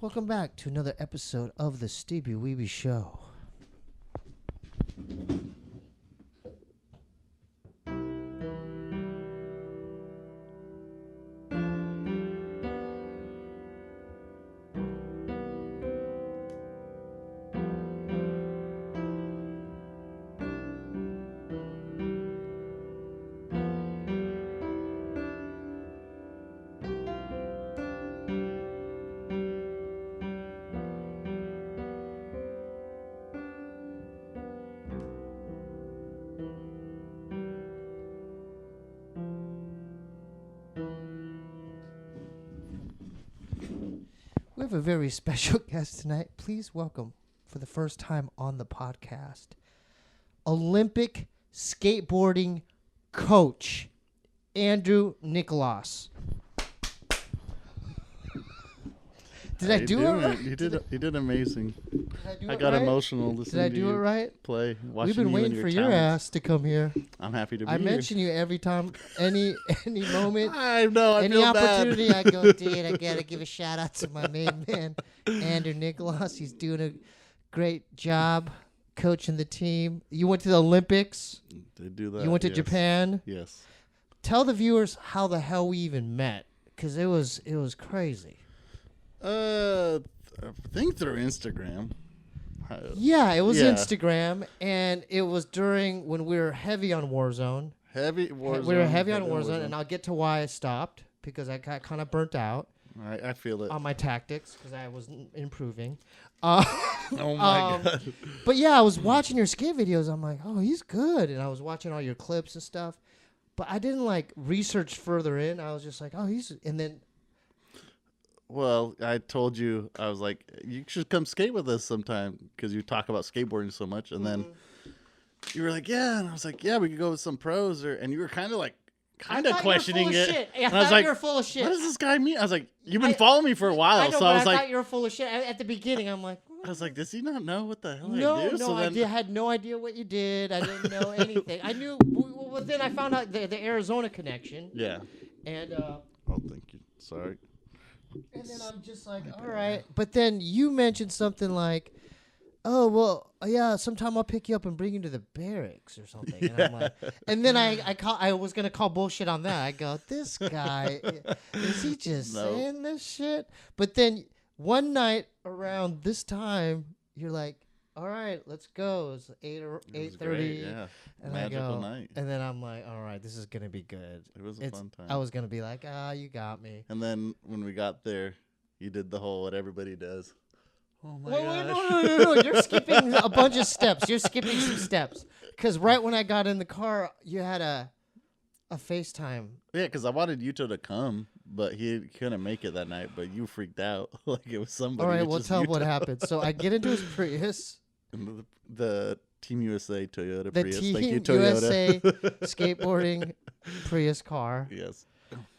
Welcome back to another episode of the Steebee Weebee Show. We have a very special guest tonight. Please welcome, for the first time on the podcast, Olympic skateboarding coach, Andrew Nicolaus. Did I do it right? You did amazing. Did I got right? emotional listening Did I do it right? Play. We've been waiting for your ass to come here. I'm happy to be I here. mention you every time, any moment, I know. I any feel opportunity. bad. I go, dude, I gotta give a shout out to my main man, Andrew Nicolaus. He's doing a great job coaching the team. You went to the Olympics. They do that. You went to Japan. Yes. Tell the viewers how the hell we even met, because it was crazy. I think through Instagram. Yeah, it was Yeah. Instagram, and it was during when we were heavy on Warzone. Heavy Warzone. We were heavy on Warzone, and I'll get to why I stopped, because I got kind of burnt out I feel it. on my tactics, because I wasn't improving. Oh my god. But yeah, I was watching your skate videos. I'm like, oh, he's good. And I was watching all your clips and stuff. But I didn't like research further in. I was just like, oh, and then. Well, I told you, I was like, you should come skate with us sometime because you talk about skateboarding so much. And then you were like, yeah. And I was like, yeah, we could go with some pros. And you were kind of questioning it. Shit. I and thought I was like, you were full of shit. What does this guy mean? I was like, you've been following me for a while. I know, so but I was I like, thought you were full of shit. At the beginning, I'm like, does he not know what the hell I no, do? I had no idea what you did. I didn't know anything. I knew, well, then I found out the Arizona connection. Yeah. And, oh, thank you. Sorry. And then I'm just like, all right. But then you mentioned something like, oh, well, yeah, sometime I'll pick you up and bring you to the Barracks or something. And I'm like, and then I was going to call bullshit on that. I go, this guy, is he just saying this shit? But then one night around this time, you're like, all right, let's go. It's 8:30. Yeah. And Magical I go, night. and then I'm like, all right, this is going to be good. It was a fun time. I was going to be like, you got me. And then when we got there, you did the whole what everybody does. Oh my Wait, gosh. no. You're skipping a bunch of steps. You're skipping some steps. Because right when I got in the car, you had a FaceTime. Yeah, because I wanted Yuto to come, but he couldn't make it that night. But you freaked out like it was somebody. All right, well, just tell Yuto. what happened. So I get into his Prius. And the Team USA Toyota The Prius. Team Thank you, Toyota. USA skateboarding Prius car. Yes.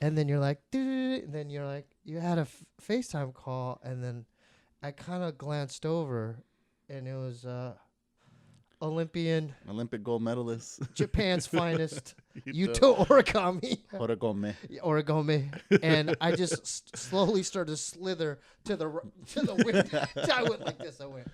And then you're like, dude. And then you're like, you had a FaceTime call. And then I kind of glanced over, and it was Olympic gold medalist. Japan's finest, Yuto origami. Origami. And I just slowly started to slither to the window. I went like this. I went.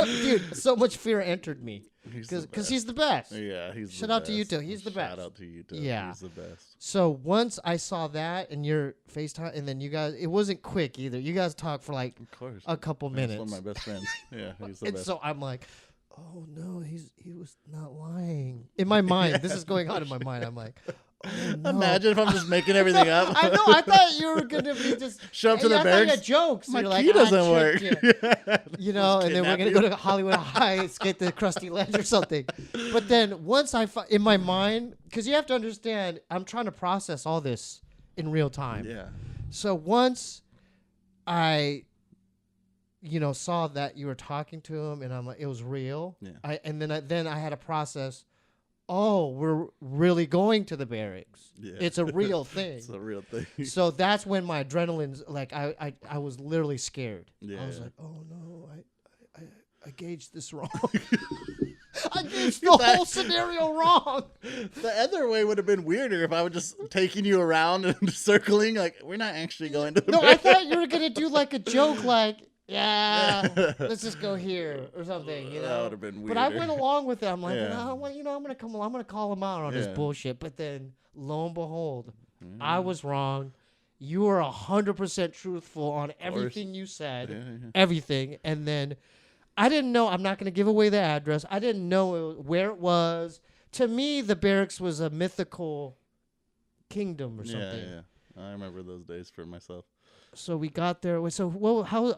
Dude, so much fear entered me because he's the best. Yeah, he's Shout the out best. to Yuto. He's the best. Shout out to Yuto. Yeah. He's the best. So once I saw that and your FaceTime, and then you guys, it wasn't quick either. You guys talked for like Of course. a couple minutes. He's one of my best friends. Yeah, he's the And best. so I'm like, oh no, he was not lying. In my mind, this is going on in my mind. I'm like, oh no. Imagine if I'm just making everything up. I know. I thought you were gonna be just Show up to the I thought Barracks. you had jokes. My You're key like, doesn't work. You know, and then we're gonna go to Hollywood High, skate the Krusty Ledge or something. But then once in my mind, because you have to understand, I'm trying to process all this in real time. Yeah. So once I, saw that you were talking to him, and I'm like, it was real. Yeah. And then I had to process. Oh, we're really going to the Barracks. Yeah. It's a real thing. It's a real thing. So that's when my adrenaline's like I was literally scared. Yeah. I was like, oh no, I gauged this wrong. I gauged the whole scenario wrong. The other way would have been weirder if I was just taking you around and circling. Like, we're not actually going to the No, I thought you were going to do like a joke like, yeah, let's just go here or something, you know. That would have been weird. But I went along with it. I'm like, Yeah. no, well, you know, I'm going to call him out on his Yeah. bullshit. But then, lo and behold, I was wrong. You were 100% truthful on everything you said, everything. And then I didn't know. I'm not going to give away the address. I didn't know where it was. To me, the Barracks was a mythical kingdom or something. Yeah. I remember those days for myself. So we got there. So, well, how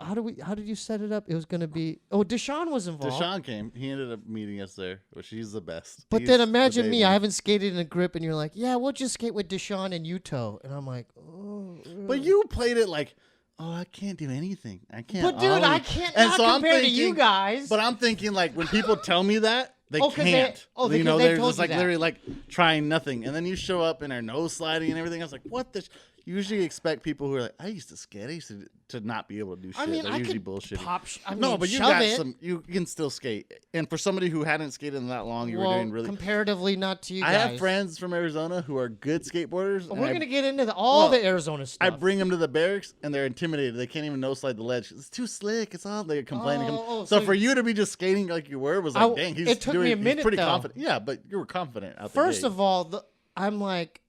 did you set it up? It was going to be. Oh, Deshawn was involved. Deshawn came. He ended up meeting us there, which he's the best. But He's then the imagine day me. one. I haven't skated in a grip, and you're like, yeah, we'll just skate with Deshawn and Yuto. And I'm like, oh. But you played it like, oh, I can't do anything. I can't. But dude, ollie. I can't And not so I'm compare to thinking- you guys. But I'm thinking like when people tell me that. They Oh, 'cause they- can't. oh, you because know, they they're told just you like that. literally like trying nothing, and then you show up and are nose sliding and everything. I was like, "What the?" You usually expect people who are like, "I used to skate. I used to not be able to do shit." I mean, They're I usually could bullshitting. pop. No, but you shove got it. some. You can still skate, and for somebody who hadn't skated in that long, you were doing really. Comparatively, not to you I guys. have friends from Arizona who are good skateboarders. We're and gonna get into all the Arizona stuff. I bring them to the barracks and they're intimidated. They can't even no slide the ledge. It's too slick. It's all they're complaining. Oh, so so for you to be just skating like you were was like, dang, he's it took me a minute, he's pretty though. confident. Yeah, but you were confident out First the gate. of all, I'm like,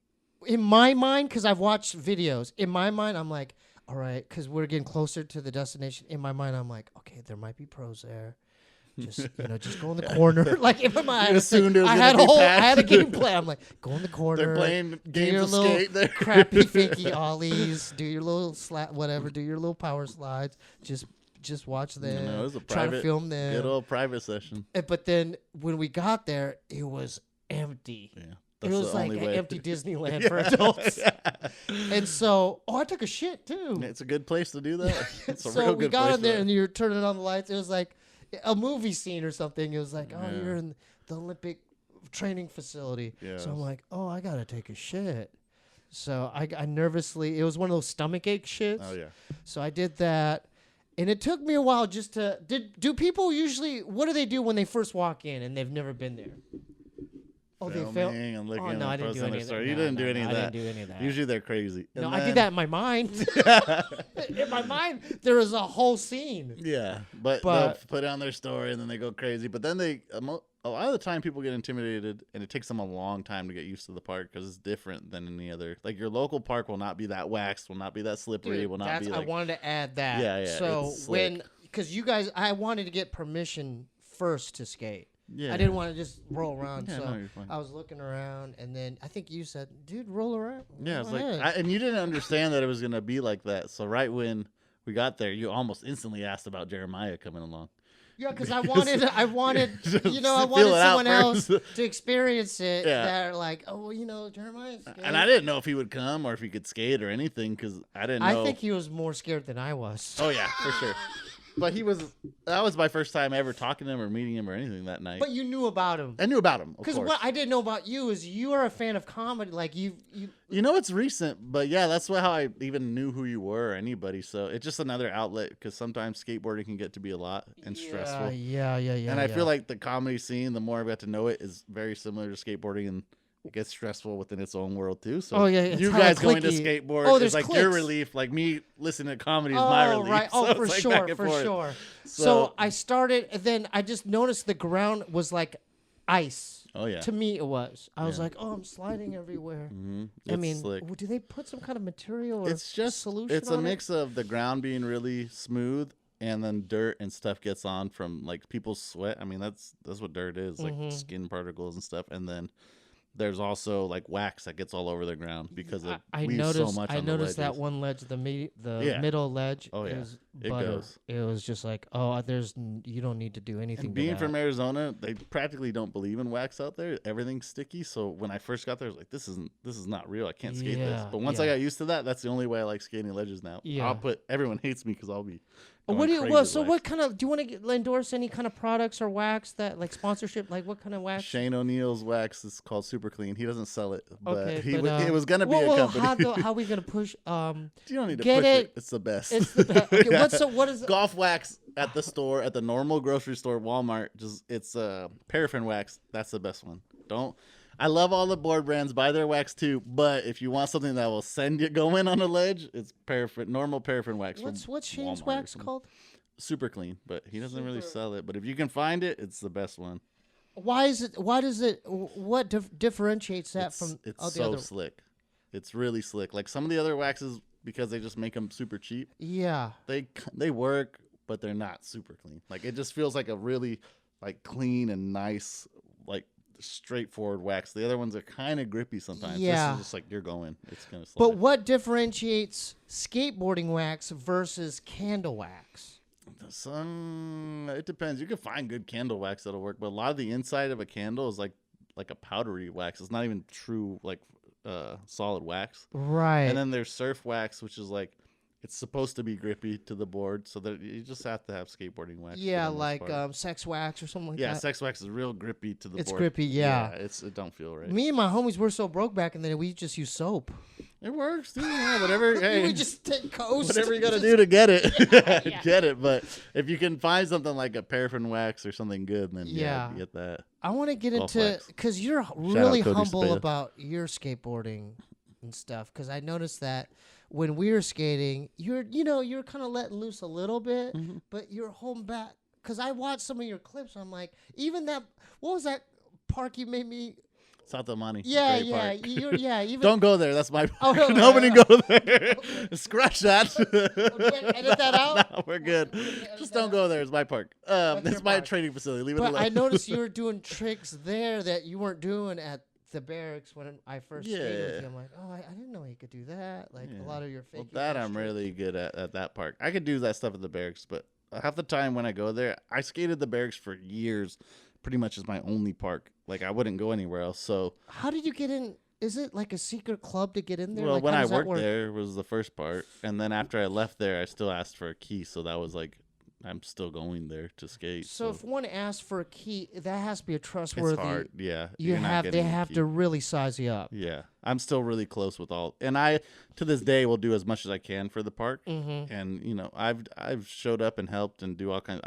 in my mind, because I've watched videos. In my mind, I'm like, all right, because we're getting closer to the destination. In my mind, I'm like, okay, there might be pros there. Just just go in the corner. Like in my mind, I had a game plan. I'm like, go in the corner. They're playing do games your of little skate there. crappy fakey ollies. Do your little whatever. Do your little power slides. Just watch them. No, it was a try to private, film them. good old private session. But then when we got there, it was empty. Yeah. It That's was the like only an way. empty Disneyland for adults. And so, I took a shit too. It's a good place to do that. It's a So real we good got place in there to- and you're turning on the lights. It was like a movie scene or something. It was like, oh, Yeah. you're in the Olympic training facility. Yeah, So I'm it was- like, oh, I got to take a shit. So I nervously, it was one of those stomach ache shits. Oh yeah. So I did that. And it took me a while just to, do people usually, what do they do when they first walk in and they've never been there? Oh, they film. Filming and looking Oh, no, I didn't do any of that. You No, didn't do no, any no, of I that. didn't do any of that. Usually they're crazy. No, And I then- did that in my mind. In my mind, there was a whole scene. Yeah, but But- they'll put on their story and then they go crazy. But then a lot of the time people get intimidated, and it takes them a long time to get used to the park because it's different than any other. Like your local park will not be that waxed, will not be that slippery, Dude, will not be I like. wanted to add that. Yeah, So it's slick. because you guys, I wanted to get permission first to skate. Yeah, I didn't want to just roll around. Yeah, so no, you're fine. I was looking around, and then I think you said, "Dude, roll around." Yeah, it's Go like, ahead." and you didn't understand that it was gonna be like that. So right when we got there, you almost instantly asked about Jeremiah coming along. Yeah, because I wanted, Just I feel wanted it out someone else first. to experience it. Yeah. That are like, oh, well, Jeremiah's skating. And I didn't know if he would come or if he could skate or anything because I didn't know. I think he was more scared than I was. Oh yeah, for sure. But that was my first time ever talking to him or meeting him or anything that night. But you knew about him. I knew about him, of Because course. what I didn't know about you is you are a fan of comedy. Like you. You know, it's recent, but yeah, that's how I even knew who you were or anybody. So it's just another outlet because sometimes skateboarding can get to be a lot and stressful. Yeah. And I feel like the comedy scene, the more I've got to know it, is very similar to skateboarding, and it gets stressful within its own world too. So it's you hella guys going to clicky. skateboard there's is like your clicks. relief. Like me listening to comedy is my relief. Right. So Oh, for it's like sure, back and for forth. sure. So- So I started, and then I just noticed the ground was like ice. Oh yeah. To me, it was. I was Yeah. like, oh, I'm sliding everywhere. Mm-hmm. I mean, slick. do they put some kind of material or It's just solution it's a on mix of the ground being really smooth and then dirt and stuff gets on from like people's sweat. I mean, that's what dirt is, like Mhm. skin particles and stuff. And then there's also like wax that gets all over the ground because of I we noticed. so much I on the noticed that ledges. one ledge, the Yeah. middle ledge. Oh, yeah. Is It butter. goes. It was just like, you don't need to do anything. And to being that. from Arizona, they practically don't believe in wax out there. Everything's sticky. So when I first got there, I was like, this is not real. I can't skate this. Yeah, But once I yeah. got used to that, that's the only way I like skating ledges now. Yeah. Everyone hates me because I'll be What do you? crazy Well, with so wax. what kind of? Do you want to endorse any kind of products or wax that like sponsorship? Like what kind of wax? Shane O'Neill's wax is called Super Clean. He doesn't sell it, but Okay, it was gonna be a well, company. how are we gonna push? You don't need to get push it. it. It's the best. It's the best. Okay, what is golf wax at the store, at the normal grocery store, Walmart? It's paraffin wax. That's the best one. I love all the board brands. Buy their wax too, but if you want something that will send you going on a ledge, it's normal paraffin wax. What's Shane's Walmart wax called? Super Clean, but he doesn't really sell it. But if you can find it, it's the best one. Why is it? Why does it? What differentiates that from It's all the so other? slick. It's really slick. Like some of the other waxes, because they just make them super cheap. Yeah. They work, but they're not super clean. Like it just feels like a really like clean and nice, like straightforward wax. The other ones are kind of grippy sometimes. Yeah. This is just like you're going. It's gonna slide. But what differentiates skateboarding wax versus candle wax? It depends. You can find good candle wax that'll work, but a lot of the inside of a candle is like a powdery wax. It's not even true like solid wax. Right. And then there's surf wax, which is like it's supposed to be grippy to the board, so that you just have to have skateboarding wax. yeah, like sex wax or something like that. Yeah, sex wax is real grippy to the board. It's grippy, yeah. It don't feel right. Me and my homies were so broke back in the day, we just used soap. It works, dude. Yeah, whatever. Hey, we just take coast. whatever you gotta do to get it, get it. But if you can find something like a paraffin wax or something good, then yeah, get that. I want to get Golf into wax. because you're really Cody humble Spade. about your skateboarding and stuff. Because I noticed that when we were skating, you're kind of letting loose a little bit, but you're holding back. Because I watched some of your clips, I'm like, even that. What was that park you made me? South of Money. Yeah, Great yeah, park. Even Don't go there. That's my. Oh, no, Nobody no. go there. Scratch that. edit that out. No, we're good. Just don't go there. It's my park. It's my park. training facility. Leave it But alone. I noticed you were doing tricks there that you weren't doing at the Barracks when I first skated with you. I'm like, oh, I didn't know you could do that. Like a lot of your fake. Well, that I'm really good at that park. I could do that stuff at the Barracks, but half the time when I go there, I skated the Barracks for years. Pretty much is my only park. Like I wouldn't go anywhere else. So how did you get in? Is it like a secret club to get in there? well, like, when how I does that worked work? there was the first part, and then after I left there, I still asked for a key. So that was like, I'm still going there to skate. So if one asks for a key, that has to be a it's trustworthy. hard. Yeah, They have to really size you up. Yeah, I'm still really close with all, and I to this day will do as much as I can for the park. Mm-hmm. And I've showed up and helped and do all kinds.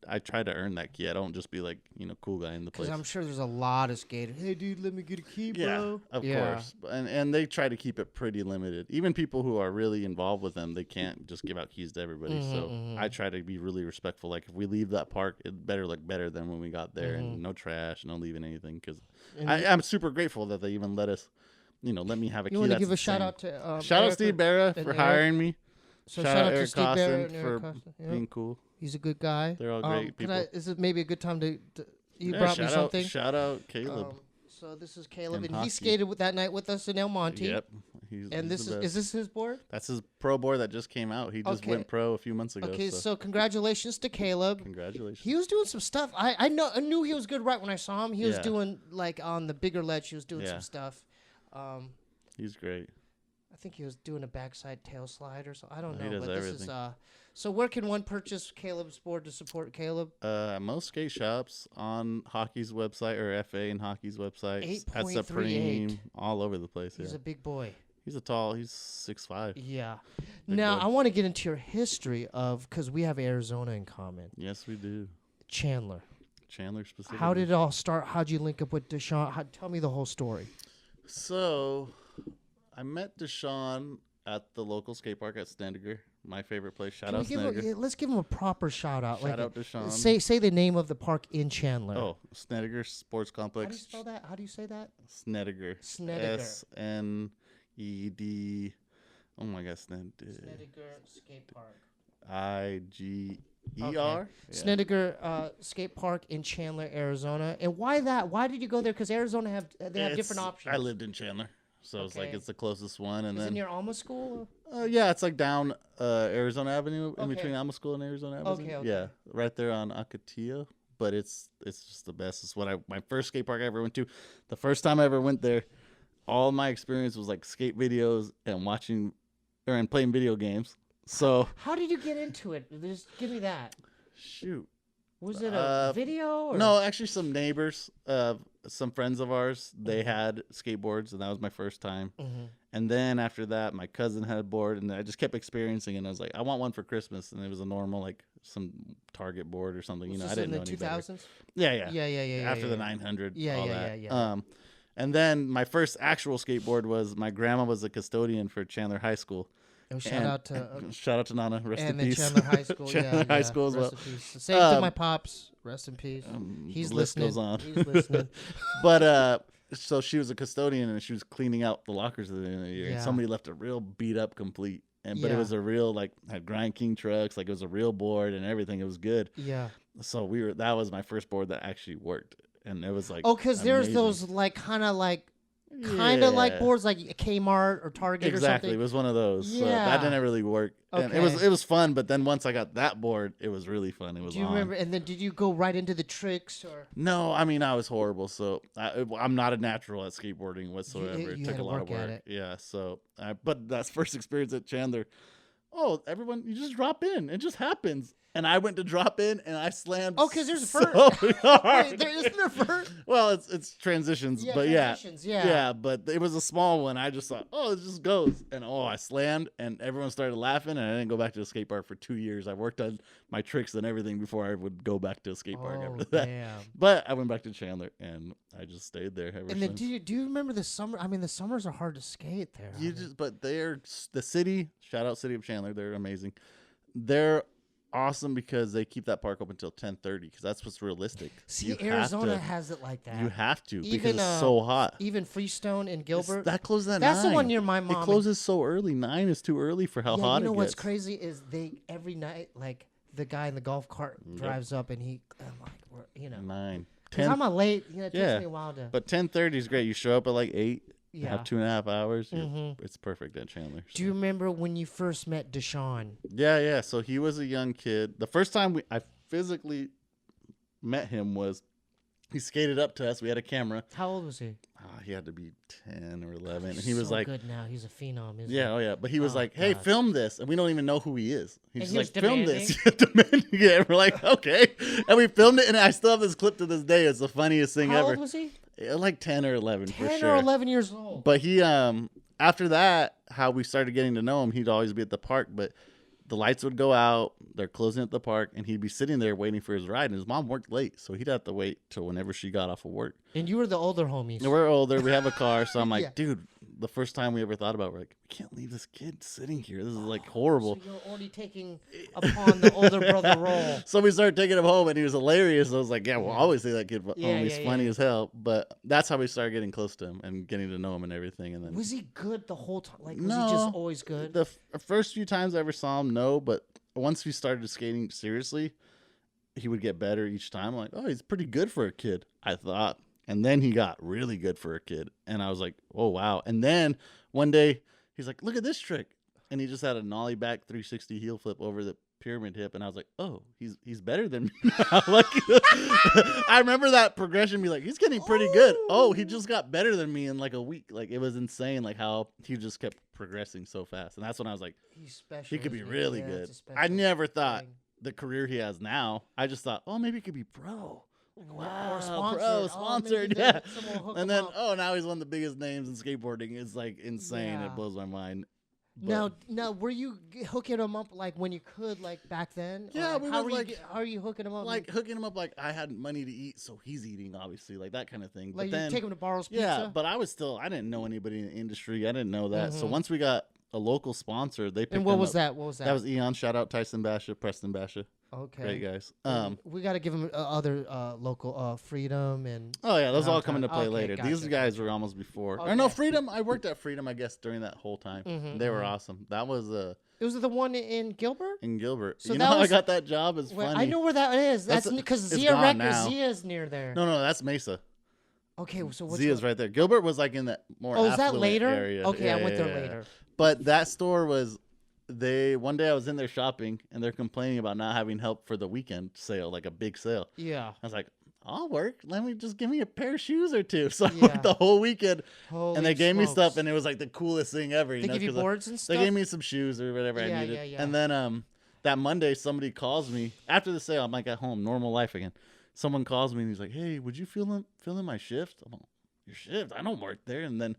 I try to earn that key. I don't just be like cool guy in the place. Because I'm sure there's a lot of skaters. Hey, dude, let me get a key, bro. Of course. And they try to keep it pretty limited. Even people who are really involved with them, they can't just give out keys to everybody. So I try to be really respectful. Like if we leave that park, it better look better than when we got there, and no trash, no leaving anything. Because I'm super grateful that they even let us. Let me have a key. You want to That's give a insane. shout out to shout out Eric Steve Barra for Eric. hiring me. So shout out to Eric Steve Barra Costin and Eric for Costin. Yeah. being cool. He's a good guy. They're all great people. Is it maybe a good time to you Yeah, brought me something? Shout out Caleb. So this is Caleb, And and he hockey. skated with that night with us in El Monte. Yep. He's And this the best. is this his board? That's his pro board that just came out. He just Okay. went pro a few months ago. Okay, so so congratulations to Caleb. congratulations. He was doing some stuff. I knew he was good right when I saw him. He was Yeah. doing like on the bigger ledge. He was doing Yeah. some stuff. He's great. I think he was doing a backside tail slide or something. I don't He know. does But everything. this is so where can one purchase Caleb's board to support Caleb? Most skate shops on hockey's website or FA and hockey's website at 8.38. Supreme, all over the place. He's Yeah, a big boy. he's 6'5". Yeah. Big Now boy. I want to get into your history of because we have Arizona in common. Yes, we do. Chandler. Chandler specifically. How did it all start? How'd you link up with Deshawn? Tell me the whole story. So, I met Deshawn at the local skate park at Snedeker, my favorite place. Shout out Snedeker. Let's give him a proper shout out. Shout out Deshawn. Say the name of the park in Chandler. Oh, Snedeker Sports How do you Complex. spell that? How do you say that? Snedeker. Snedeker. SNED. Oh my God, Snedeker Skate Park. IGER. Okay. Yeah. Snedeker Skate Park in Chandler, Arizona. And why that? Why did you go there? Because Arizona have different options. I lived in Chandler, so it's like Okay. it's the closest one. And Is it then near Alma School? yeah, it's like down Arizona Avenue, in Okay. between Alma School and Arizona Avenue. Okay. Yeah, right there on Acatia. But it's just the best. It's my first skate park I ever went to. The first time I ever went there, all my experience was like skate videos and watching and playing video games. So how did you get into it? Just give me that. shoot. Was it a video? Or? No, actually, some neighbors, some friends of ours, they had skateboards, and that was my first time. Mm-hmm. And then after that, my cousin had a board, and I just kept experiencing it. And I was like, I want one for Christmas, and it was a normal, like some Target board or something. Was I this didn't in know the any 2000s? better. Yeah. Yeah. After the 900, all that. Yeah. And then my first actual skateboard was my grandma was a custodian for Chandler High School. Oh, shout out to Nana, rest in and peace. then Chandler High School. Chandler High School as well. Rest in peace. Same to my pops. Rest in peace. He's the list listening. goes on. He's listening. But so she was a custodian and she was cleaning out the lockers at the end of the year. Yeah. And somebody left a real beat up complete. But Yeah. it was a real had Grind King trucks, like it was a real board and everything. It was good. Yeah. So that was my first board that actually worked. And it was like because there's those like kind of like boards like Kmart or Target or something. Exactly. It was one of those. So that didn't really work. Okay. And it was fun, but then once I got that board, it was really fun. It was Do you remember? And then did you go right into the tricks or? No, I mean I was horrible. So I'm not a natural at skateboarding whatsoever. You it took a lot of work. at it. Yeah. So but that's first experience at Chandler. Oh, everyone, you just drop in. It just happens. And I went to drop in and I slammed. Oh, because there's a so vert. hard. Wait, there isn't a vert. Well, it's transitions, Yeah, but transitions, yeah, but it was a small one. I just thought, oh, it just goes, and I slammed, and everyone started laughing, and I didn't go back to the skate park for 2 years. I worked on my tricks and everything before I would go back to a skate park after that. Damn. But I went back to Chandler, and I just stayed there ever And then since. do you remember the summer? I mean, the summers are hard to skate there. But they're the city. Shout out City of Chandler. They're amazing. They're awesome because they keep that park open until 10:30 because that's what's realistic. See, Arizona has it like that. You have to Even, because it's so hot. Even Freestone and Gilbert. That closes at 9. That's the one near my mom. It closes so early. 9 is too early for how hot it gets. You know what's crazy is every night, like the guy in the golf cart drives up and I'm like, 9. Because I'm a late, it takes Yeah. me a while to. But 10:30 is great. You show up at like 8. You Yeah. have 2.5 hours. It's perfect at Chandler. Do you remember when you first met Deshawn? Yeah. So he was a young kid. The first time I physically met him was he skated up to us. We had a camera. How old was he? He had to be 10 or 11. And he was so like, good now. He's a phenom, isn't yeah, he? yeah. But he was like, hey, film this. And we don't even know who he is. He's And just he like, was film this. Demanding. Yeah, we're like, okay. And we filmed it. And I still have this clip to this day. It's the funniest thing How ever. old was he? Like 10 or 11 for 10 sure. or 11 years old. But he, after that, how we started getting to know him, he'd always be at the park. But the lights would go out. They're closing at the park. And he'd be sitting there waiting for his ride. And his mom worked late. So he'd have to wait till whenever she got off of work. And you were the older homies. And we're older. We have a car. So I'm like, Yeah. dude, the first time we ever thought about it, we're like, we can't leave this kid sitting here. This is like horrible. So you're already taking upon the older brother role. So we started taking him home, and he was hilarious. I was like, yeah, we'll always say that kid he's funny as hell. But that's how we started getting close to him and getting to know him and everything. And then Was he good the whole time? Like, was No. he just always good? The first few times I ever saw him, no. But once we started skating seriously, he would get better each time. I'm like, oh, he's pretty good for a kid, I thought. And then he got really good for a kid. And I was like, oh, wow. And then one day he's like, look at this trick. And he just had a nollie back 360 heel flip over the pyramid hip. And I was like, oh, he's better than me now. Like, I remember that progression be like, he's getting pretty good. Oh, he just got better than me in like a week. Like, it was insane, like how he just kept progressing so fast. And that's when I was like, He's special. he could be isn't really Yeah, good. it's a I special never thought thing. the career he has now. I just thought, oh, maybe he could be pro. Wow, Or sponsored. pro, Oh, sponsored, maybe yeah. someone will hook And him then, up. now he's one of the biggest names in skateboarding. It's like insane. Yeah. It blows my mind. But Now, were you hooking him up like when you could, like back then? Or, Yeah, like, we how would, were like- you, how are you hooking him up? like hooking him up, like I had money to eat, so he's eating, obviously, like that kind of thing. like But you then, take him to Barrow's Pizza? yeah, but I didn't know anybody in the industry. I didn't know that. So Mhm. once we got a local sponsor, they picked And what him was up. that? What was that? That was Eon. Shout out Tyson Basha, Preston Basha. okay. Great guys. We got to give him other local Freedom and. Oh yeah, those all come Downtown. into play Okay, later. gotcha, These guys were almost before. Or Okay. no, Freedom. I worked at Freedom, I guess, during that whole time. Mhm, They were mhm. awesome. That was Was it the one in Gilbert? in Gilbert. So You that know how I was- got that job? It's Wait, funny. I know where that is. That's That's because it's Zia gone now. Zia's near there. No, that's Mesa. Okay, so what's Zia's right there. Gilbert was like in that more. Oh, is that affluent later? Area. Okay, Yeah, I went yeah, there yeah. later. But that store was. One day I was in there shopping and they're complaining about not having help for the weekend sale, like a big sale. Yeah. I was like, I'll work. Let me just give me a pair of shoes or two. So I Yeah. worked the whole weekend, Holy and they gave me smokes. stuff, and it was like the coolest thing ever. They give you 'cause, like, boards and they stuff. gave me some shoes or whatever I Yeah, needed. yeah, yeah. And then that Monday, somebody calls me after the sale. I'm like at home, normal life again. Someone calls me and he's like, "Hey, would you fill in my shift?" I'm like, "Your shift? I don't work there." And then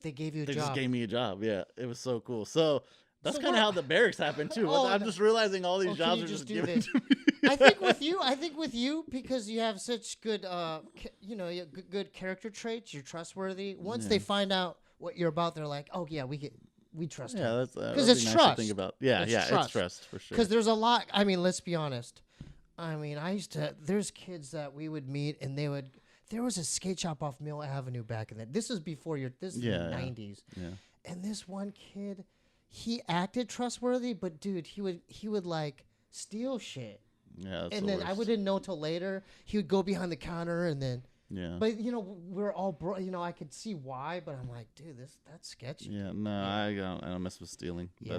they gave you a they job. just gave me a job. Yeah, it was so cool. So that's So kind of how the barracks happened too. Oh, I'm just realizing all these can jobs you are just just do given this? to me. I think with you because you have such good you have good character traits. You're trustworthy. Once they find out what you're about, they're like, "Oh yeah, we trust Yeah, him." that's because that'd it's be nice trust. to think about. Yeah, it's trust for sure. Because there's a lot. I mean, let's be honest. I mean, there's kids that we would meet, and there was a skate shop off Mill Avenue back in that. This is before this is the 90s. Yeah. And this one kid, he acted trustworthy, but dude, he would like steal shit. Yeah, that's And the then I worst. wouldn't know till later. He would go behind the counter and then. Yeah. But we're all I could see why, but I'm like, dude, that's sketchy. Yeah, no, I don't mess with stealing. Yeah.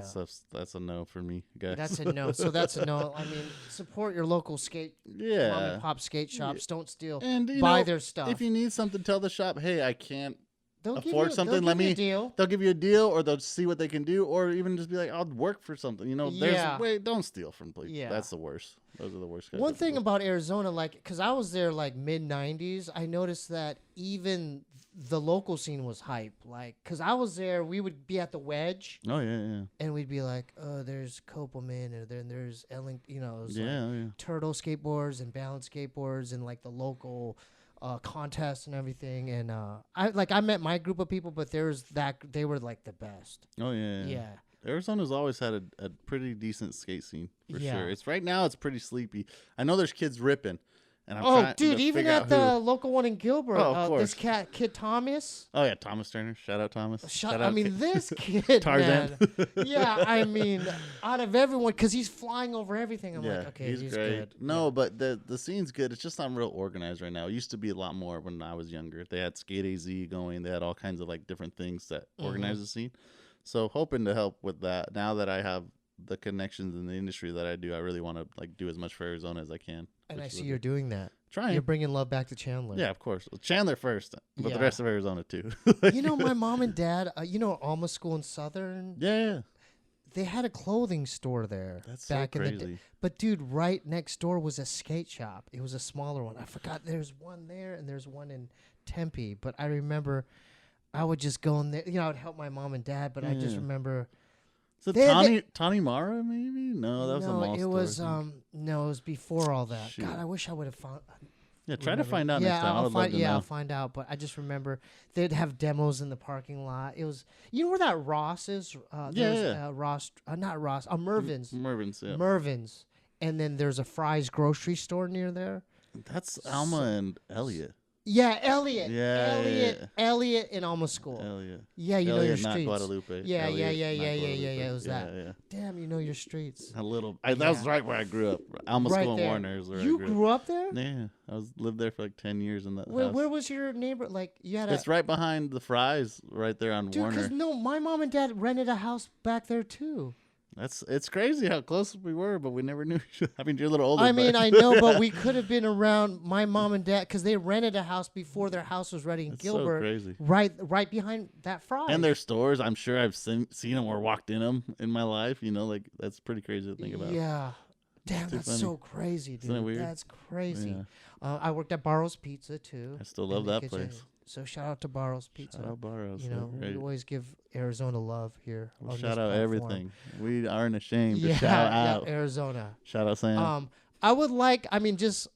That's a no for me, guys. That's a no. So that's a no. I mean, support your local yeah. mom and pop skate shops. Don't steal. And buy their stuff. If you need something, tell the shop, "Hey, I can't They'll afford something. They'll Let give you me." a deal. They'll give you a deal, or they'll see what they can do, or even just be like, "I'll work for something." Yeah. Don't steal from people. Yeah. That's the worst. Those are the worst guys. One thing about Arizona, like, because I was there like mid '90s, I noticed that even the local scene was hype. Like, because I was there, we would be at the Wedge, Oh yeah. and we'd be like, "Oh, there's Copelman, and then there's Ellen, it was Yeah. like Yeah. Turtle skateboards and Balance skateboards, and like the local contests and everything." And I met my group of people, but they were like the best. Oh yeah. Yeah. Arizona's always had a pretty decent skate scene for Yeah. sure. It's right now it's pretty sleepy. I know there's kids ripping, and I'm Oh, trying dude, to even figure at out the who. local one in Gilbert, Oh, of this course. kid Thomas. Oh yeah, Thomas Turner. Shout out Thomas. Shut, Shout out this kid, Tarzan. man. Yeah, I mean, out of everyone, because he's flying over everything. I'm yeah, like, okay, he's great. good. No, Yeah. but the scene's good. It's just not real organized right now. It used to be a lot more when I was younger. They had Skate AZ going. They had all kinds of like different things that organize the scene. So hoping to help with that. Now that I have the connections in the industry that I do, I really want to like do as much for Arizona as I can. And I which see is you're doing that. trying. You're bringing love back to Chandler. Yeah, of course. Well, Chandler first, but Yeah. the rest of Arizona too. My mom and dad, Alma School in Southern, Yeah. they had a clothing store there That's so back in the crazy. day. But dude, right next door was a skate shop. It was a smaller one. I forgot there's one there and there's one in Tempe. But I remember I would just go in there. I would help my mom and dad. But I just Yeah. remember. So They- Tawny Mara maybe? No, that was a mall it store, was I think. no, it was before all that. Shoot. God, I wish I would have found. Yeah, try to remember. find out Yeah, next time. I would love to know. I'll find out. But I just remember they'd have demos in the parking lot. It was, where that Ross is? There's, Ross, not Ross, Mervin's. Mervin's, yeah. Mervin's. And then there's a Fry's grocery store near there. That's Alma and Elliot. Yeah, Elliot. Yeah. Elliot in Alma School. Elliot. Yeah, you know Elliot, your not streets. Guadalupe. Yeah, Elliot, yeah. not Guadalupe. It was that. Yeah. Damn, you know your streets. A little. That was Yeah. right where I grew up. Alma Right School and there. Warner is where You I grew up there? Yeah, lived there for like 10 years in that Where, house. where was your neighbor? Like, you had It's right behind the Fry's, right there on Dude, Warner. because my mom and dad rented a house back there too. It's crazy how close we were, but we never knew. I mean, you're a little older. I mean, but I know, but we could have been around my mom and dad because they rented a house before their house was ready in It's so Gilbert, crazy. right behind that Fry. And their stores, I'm sure I've seen them or walked in them in my life. Like that's pretty crazy to think about. Yeah, damn, too that's funny. so crazy, dude. Isn't that weird? That's crazy. Yeah. I worked at Barrow's Pizza too. I still love in the that kitchen. place. So shout out to Barrow's Pizza. Shout out Barrows. We Great. always give Arizona love here. We'll on shout this out platform. everything. We aren't ashamed to Yeah, shout out. yeah, Arizona. Shout out Sam. I would like. I mean, just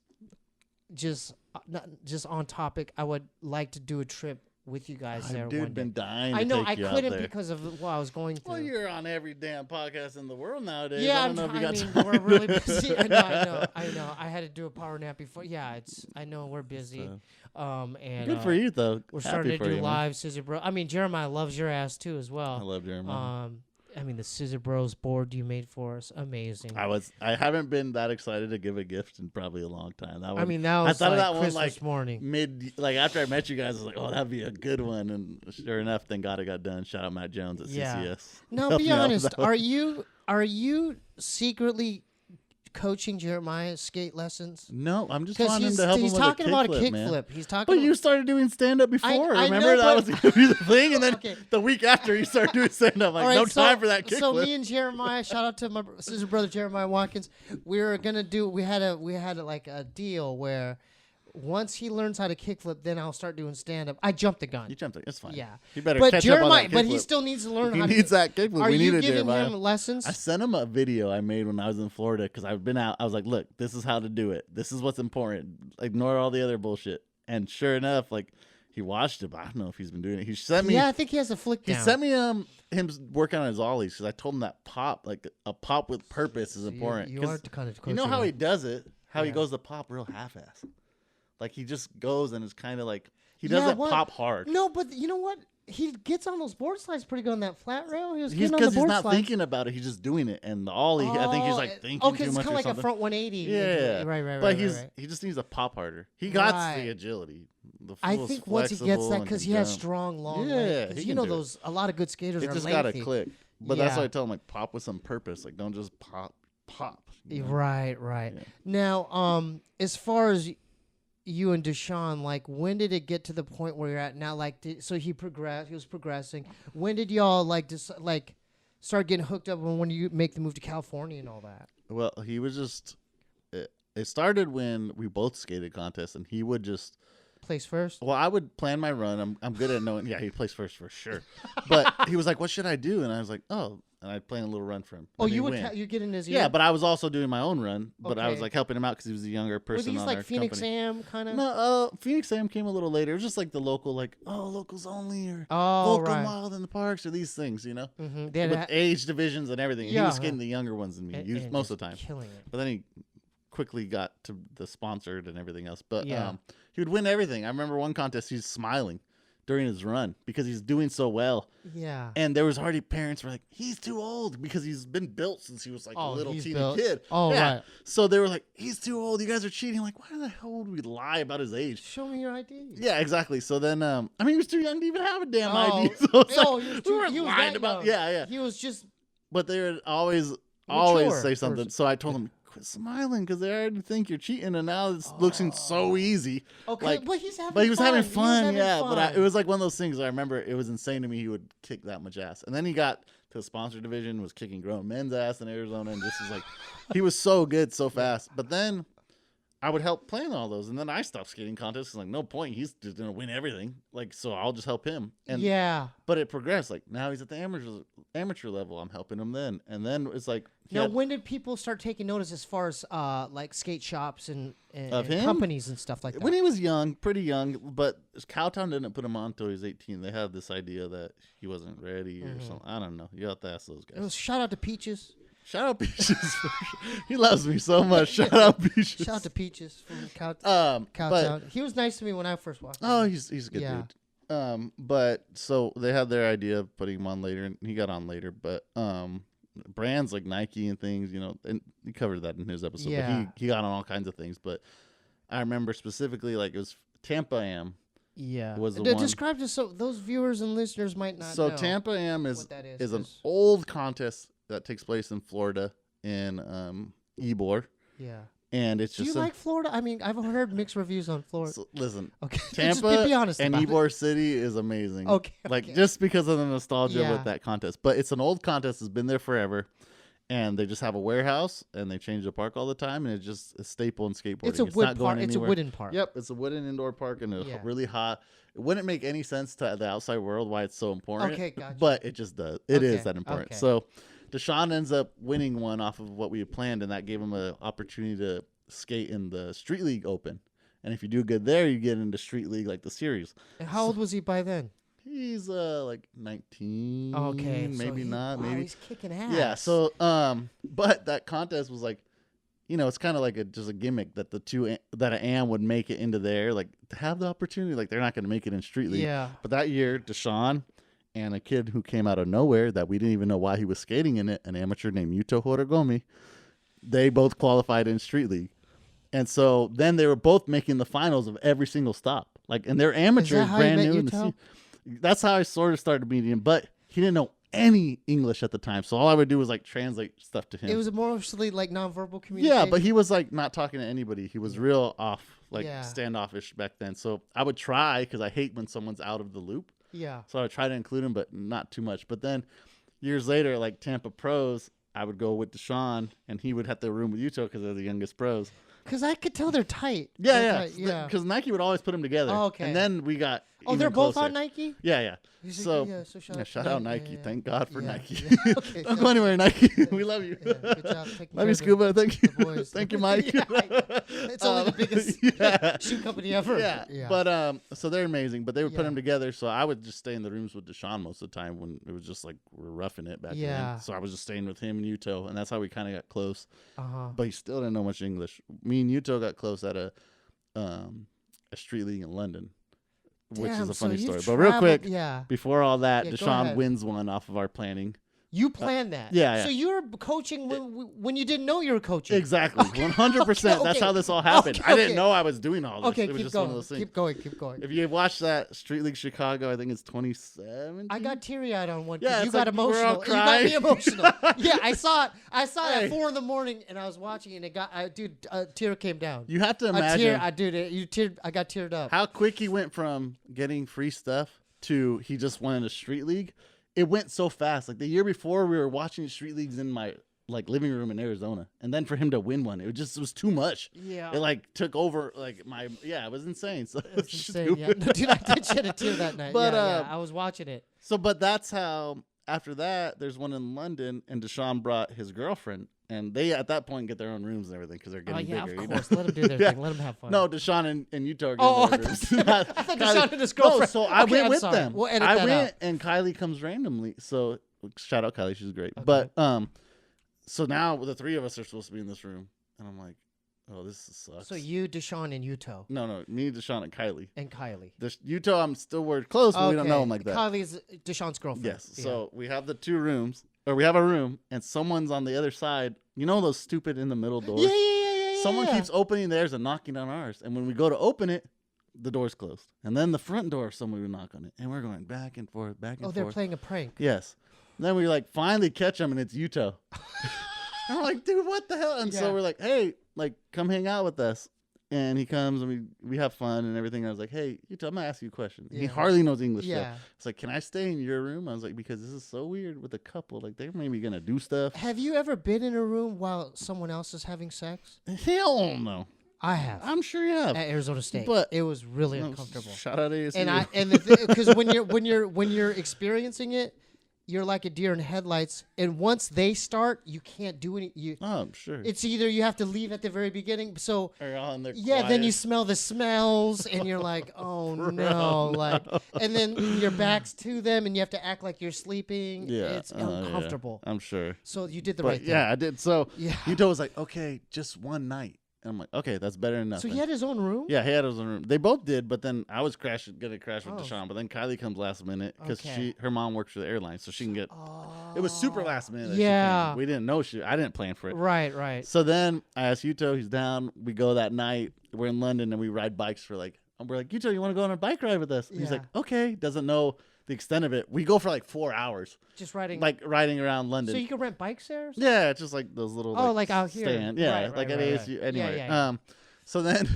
on topic. I would like to do a trip with you guys there one Dude, day. been dying. I to know take I you out couldn't there. because of what I was going through. Well, you're on every damn podcast in the world nowadays. yeah, I don't know if you got time. we're really busy. I know. I had to do a power nap before. Yeah, I know we're busy. And Good for you though. We're Happy starting to for do you, man. live Scissor Bro. I mean, Jeremiah loves your ass too as I well. love Jeremiah. I mean, the Scissor Bros board you made for us, amazing. I haven't been that excited to give a gift in probably a long time. That one, I mean, that was I thought like of that Christmas one like morning. after I met you guys, I was like, oh, that'd be a good one. And sure enough, thank God it got done. Shout out Matt Jones at Yeah. CCS. Now, Helped be me out with honest. that one. Are you secretly coaching Jeremiah skate lessons? No, I'm just Because wanting him to help him he's with talking about a kickflip, man. kickflip. He's talking. But you started doing stand up before. I Remember know, that was but- going to be the thing, and then Okay. the week after you started doing stand up, like All right, no so- time for that kickflip. So me and Jeremiah, shout out to my sister brother Jeremiah Watkins. We had like a deal where once he learns how to kickflip, then I'll start doing stand up. I jumped the gun. You jumped it. It's fine. Yeah. You better But catch Jeremiah, up on that but he kickflip. still needs to learn He how needs to. that kickflip. Are We you need it, giving Jeremiah. him lessons? I sent him a video I made when I was in Florida because I've been out. I was like, look, this is how to do it. This is what's important. Ignore all the other bullshit. And sure enough, like he watched it, but I don't know if he's been doing it. He sent me. Yeah, I think he has a flick He down. sent me him working on his ollies because I told him that pop, like a pop with purpose, is So important. You 'Cause are kind of. you know how he does it? How he Yeah. goes to pop real half-ass. Like he just goes and it's kind of like he Yeah, doesn't what? pop hard. No, but you know what? He gets on those board slides pretty good on that flat rail. He was He's getting on the because he's board not slides. thinking about it. He's just doing it. And the ollie, I think he's like thinking okay, too it's much kind or of like something. a front 180. Yeah, Right. But right. he just needs to pop harder. He got Right. the agility. The I fool's think once he gets flexible that, and because can he has jump. strong, long Yeah, legs. 'Cause he you can know do it. those. A lot of good skaters It are just lengthy. gotta click. But that's why Yeah. I tell him like pop with some purpose. Like don't just pop. you know? Right. Yeah. Now, as far as you and Deshawn, like, when did it get to the point where you're at now? Like, so he was progressing. When did y'all start getting hooked up? When you make the move to California and all that? Well, he was just. It started when we both skated contests, and he would just. Place first. Well, I would plan my run. I'm good at knowing. Yeah, he plays first for sure. But he was like, "What should I do?" And I was like, "Oh." And I'd plan a little run for him. Oh, and you he'd would win. you get in his ear? Yeah, but I was also doing my own run. But I was Okay. like helping him out because he was a younger were person these on like our Phoenix company. Sam kind of? No, Phoenix Sam came a little later. It was just like the local, like locals only or Oh, local right. wild in the parks or these things, you know, Mm-hmm. with age divisions and everything. He Yeah, was getting the younger ones than me and most of just the time. killing it. But then he quickly got to the sponsored and everything else. But Yeah. he would win everything. I remember one contest he's smiling during his run because he's doing so well. Yeah. And there was already parents were like, he's too old because he's been built since he was like a little he's teeny built. kid. Oh, yeah. right. So they were like, he's too old. You guys are cheating. I'm like, why the hell would we lie about his age? Show me your ID. Yeah, exactly. So then, I mean, he was too young to even have a damn Oh, ID. So it's oh, like, he was we too- were he was lying that about. young. Yeah. He was just But they would always Mature say something. person. So I told him, quit smiling because they already think you're cheating, and now it's looking so easy. okay. Like, but he's having. But he was having fun. fun, He was yeah. having But fun. it was like one of those things. I remember it was insane to me. He would kick that much ass, and then he got to the sponsor division, was kicking grown men's ass in Arizona, and just was like, he was so good, so fast. But then I would help plan all those, and then I stopped skating contests. Like, no point. He's just gonna win everything. Like, so I'll just help him. And yeah. But it progressed. Like now he's at the amateur level. I'm helping him then, and then it's like Now, when did people start taking notice as far as like skate shops and Of him? companies and stuff like that? when he was young, pretty young, but Cowtown didn't put him on until he was 18. They had this idea that he wasn't ready or something. I don't know. You have to ask those It guys. was shout out to Peaches. Shout out Peaches. He loves me so much. Shout out Peaches. Shout out to Peaches from But Cowtown. He was nice to me when I first walked. oh, in. he's a good Yeah. dude. But so they had their idea of putting him on later, and he got on later. But brands like Nike and things, you know, and he covered that in his episode. Yeah. But he got on all kinds of things. But I remember specifically, like it was Tampa Am. Yeah. was the one- Describe to so those viewers and listeners might not So know. Tampa Am what that is, is an 'cause- old contest that takes place in Florida in Ybor, Yeah. and it's Do you just like Florida? I mean, I've heard mixed reviews on Florida. so, listen. Okay. Tampa Just be honest and about it. Ybor City is amazing. Okay, like okay. just because of the nostalgia Yeah. with that contest. But it's an old contest; it's been there forever, and they just have a warehouse and they change the park all the time, and it's just a staple in skateboarding. It's a not wood going park. It's a anywhere. wooden park. Yep, it's a wooden indoor park and it's Yeah. really hot. It wouldn't make any sense to the outside world why it's so important. Okay, gotcha. But it just does. It is Okay, that important. okay. So Deshawn ends up winning one off of what we had planned, and that gave him an opportunity to skate in the Street League Open. And if you do good there, you get into Street League like the series. And how old was he by then? He's like 19. Okay, so maybe not. Wow, Maybe he's kicking ass. yeah. So but that contest was like, you know, it's kind of like just a gimmick that that an AM would make it into there, like to have the opportunity. Like they're not going to make it in Street League. Yeah. But that year, Deshawn and a kid who came out of nowhere that we didn't even know why he was skating in it, an amateur named Yuto Horogomi, they both qualified in Street League. And so then they were both making the finals of every single stop. Like, and they're amateurs, how you brand met new in the Yuto? scene. That's how I sort of started meeting him, but he didn't know any English at the time. So all I would do was like translate stuff to him. It was mostly like nonverbal communication. Yeah, but he was like not talking to anybody. He was real off, like Yeah. standoffish back then. So I would try because I hate when someone's out of the loop. Yeah. So I would try to include him, but not too much. But then years later, like Tampa pros, I would go with Deshawn, and he would have to room with Yuto because they're the youngest pros. Because I could tell they're tight. Yeah, They're yeah. tight, yeah. Because Nike would always put them together. Oh, okay. And then we got Oh, even they're both closer. on Nike? Yeah, yeah. So Shout out Nike. Yeah. Thank God for Yeah, Nike. yeah. Okay, Don't so- go anywhere, Nike. We love you. Yeah, good job taking Love care you, of Scuba. Thank you. the boys. Thank you, Mike. Yeah, it's only the biggest yeah. shoe company ever. Yeah. But so they're amazing. But they would put Yeah. them together. So I would just stay in the rooms with Deshawn most of the time when it was just like we're roughing it back Yeah. then. So I was just staying with him and Yuto, and that's how we kind of got close. Uh-huh. But he still didn't know much English. Me and Yuto got close at a street league in London, which is a funny story. But real quick, yeah, before all that, Yeah, go Deshawn ahead. wins one off of our planning. you planned that. yeah. So you were coaching when you didn't know you were coaching. Exactly, 100%. That's okay. how this all happened. Okay, I didn't okay. know I was doing all this. Okay, it was keep just one of going. those things. Keep going. Keep going. If you watch that Street League Chicago, I think it's 2017. I got teary-eyed on one Yeah, because you it's got like we're all emotional. You got me crying. emotional. Yeah, I saw it. I saw it Hey. at 4 a.m. and I was watching it. And a tear came down. You have to A imagine tear. I got teared up. how quick he went from getting free stuff to he just won a Street League. It went so fast. Like the year before, we were watching Street Leagues in my like living room in Arizona, and then for him to win one, it was too much. Yeah. It like took over like my it was insane. So it was It's insane, yeah. stupid. No, dude, I did shed a tear that night. But, yeah, I was watching it. So, but that's how. After that, there's one in London, and Deshawn brought his girlfriend, and they at that point get their own rooms and everything because they're Oh getting yeah, bigger. of you course. know? Let them do their Yeah. thing. Let them have fun. No, Deshawn and Yuto are getting Oh, their I rooms. thought Deshaun and his girlfriend. No, so I Okay, went I'm with sorry. them. We'll edit I that went, out. and Kylie comes randomly. So shout out Kylie, she's great. Okay. But so now the three of us are supposed to be in this room, and I'm like, oh, this sucks. So you, Deshaun, and Yuto, No, me, Deshawn, and Kylie. and Kylie. Yuto, I'm still we're close, but we don't know Okay. him like that. Kylie's Deshaun's girlfriend. Yes. Yeah. So we have the two rooms, or we have a room, and someone's on the other side. You know those stupid in the middle doors? Yeah. Someone keeps opening theirs and knocking on ours. And when we go to open it, the door's closed. And then the front door, someone would knock on it. And we're going back and forth, back and Oh, forth. they're playing a prank. Yes. And then we like finally catch him, and it's Yuto. And I'm like, dude, what the hell? And Yeah. so we're like, hey, like, come hang out with us. And he comes, and we have fun and everything. And I was like, hey, Yuto, I'm going to ask you a question. He Yeah. hardly knows English. Though. Yeah. It's like, can I stay in your room? I was like, because this is so weird with a couple. Like, they're maybe going to do stuff. Have you ever been in a room while someone else is having sex? Hell no. I have. I'm sure you have. At Arizona State, But- it was really No, uncomfortable. Shout out ASU. And because when you're experiencing it, you're like a deer in headlights. And once they start, you can't do any. Oh, I'm sure. It's either you have to leave at the very beginning. So Or on their yeah, then you quiet. smell the smells, and you're like, oh no, like, and then your back's to them, and you have to act like you're sleeping. Yeah. It's yeah, uncomfortable. I'm sure. So you did the But right thing. yeah, I did. So Yeah. Yuto was like, okay, just one night. And I'm like, okay, that's better than So nothing. he had his own room. Yeah, he had his own room. They both did, but then I was gonna crash with Oh. Deshawn. But then Kylie comes last minute because Okay. her mom works for the airline, so she can get. Oh. It was super last minute. that she Yeah. came. We didn't know I didn't plan for it. Right. So then I asked Yuto, he's down. We go that night. We're in London and we ride bikes for like. We're like, Yuto, you want to go on a bike ride with us? And he's Yeah. like, okay. Doesn't know the extent of it. We go for like 4 hours, Just riding. like riding around London. so you can rent bikes there. Yeah, it's just like those little. Oh, like out here. Stand. Yeah, Right, like right, at right, ASU. right. Anyway, Yeah. so then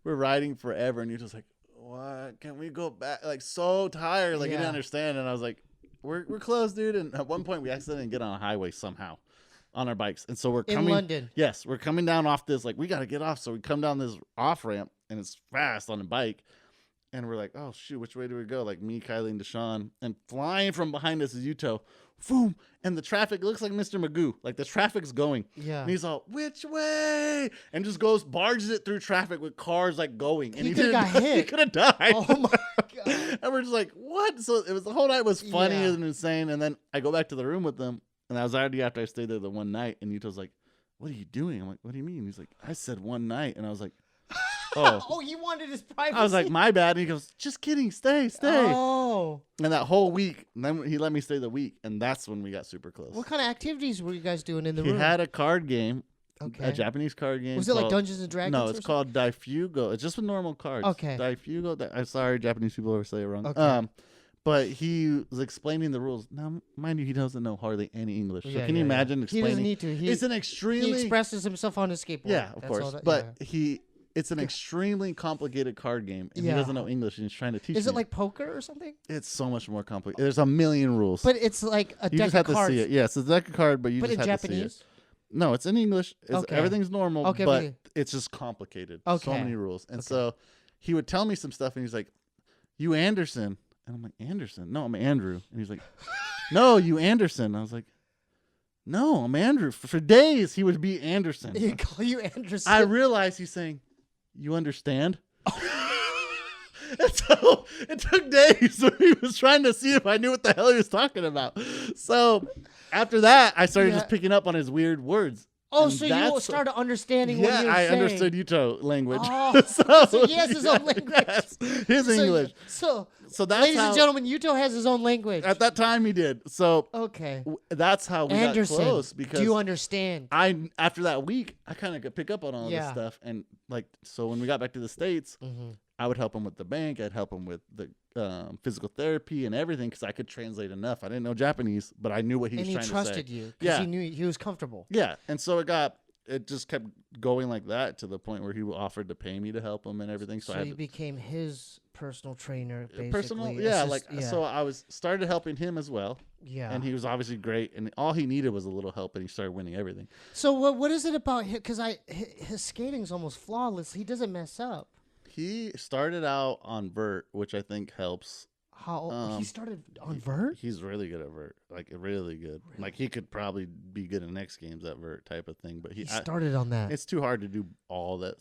we're riding forever, and you're just like, "What? Can we go back?" Like so tired, like you didn't Yeah. understand. And I was like, "We're close, dude." And at one point, we accidentally get on a highway somehow on our bikes, and so we're In coming. London. Yes, we're coming down off this. Like we got to get off, so we come down this off ramp, and it's fast on a bike. And we're like, oh, shoot, which way do we go? Like me, Kylie, and Deshawn. And flying from behind us is Yuto. Boom. And the traffic looks like Mr. Magoo. Like the traffic's going. Yeah. And he's all, which way? And just barges it through traffic with cars like going. And He he coulda didn't- got He hit. could have died. Oh my god. And we're just like, what? So it was the whole night was funny Yeah. and insane. And then I go back to the room with them. And that was already after I stayed there the one night. And Yuto's like, what are you doing? I'm like, what do you mean? He's like, I said one night. And I was like, oh. Oh, he wanted his privacy. I was like, my bad. And he goes, just kidding. Stay. Oh. And that whole week, and then he let me stay the week. And that's when we got super close. What kind of activities were you guys doing in the He room? had a card game, Okay. a Japanese card game. Was it like called- Dungeons and Dragons? No, or it's something? called Daifugo. It's just with normal cards. Okay. Daifugo. I'm sorry, Japanese people ever say it wrong. Okay. But he was explaining the rules. Now, mind you, he doesn't know hardly any English. So Yeah, can you imagine He explaining? doesn't need to. It's an extremely... He expresses himself on his skateboard. Yeah, of That's course. all that- But yeah. it's an extremely complicated card game, and he doesn't know English, and he's trying to teach Is it me. like poker or something? It's so much more complicated. There's a million rules. But it's like a you deck just have of cards. to see it. Yes, it's a deck of cards, but you But just in have to see it. Japanese? No, it's in English. Okay. Everything's normal, Okay, but but- it's just complicated. Okay. So many rules. And so he would tell me some stuff, and he's like, you Anderson. And I'm like, Anderson? No, I'm Andrew. And he's like, no, you Anderson. I was like, no, I'm Andrew. For days, he would be Anderson. He call you Anderson. I realized he's saying, you understand? And so it took days. So he was trying to see if I knew what the hell he was talking about. So after that, I started just picking up on his weird words. Oh, And so you started understanding what yeah, you were I saying. understood Yuto language. Oh, so he has his own language. Yes, his English. So that's ladies how, and gentlemen, Yuto has his own language. At that time, he did. So Okay. That's how we Anderson, got close. Because do you understand? after that week, I kind of could pick up on all this stuff, and so when we got back to the States, I would help him with the bank. I'd help him with the physical therapy and everything because I could translate enough. I didn't know Japanese, but I knew what he was trying to say. And he trusted you because he knew he was comfortable. Yeah, and so it just kept going like that to the point where he offered to pay me to help him and everything. So you became his personal trainer, basically. So I started helping him as well. Yeah, and he was obviously great, and all he needed was a little help, and he started winning everything. So what is it about him? Because his skating's almost flawless. He doesn't mess up. He started out on vert, which I think helps. How he started on vert? He's really good at vert, like really good. Really? Like he could probably be good in X Games at vert type of thing. But he started on that. It's too hard to do all that,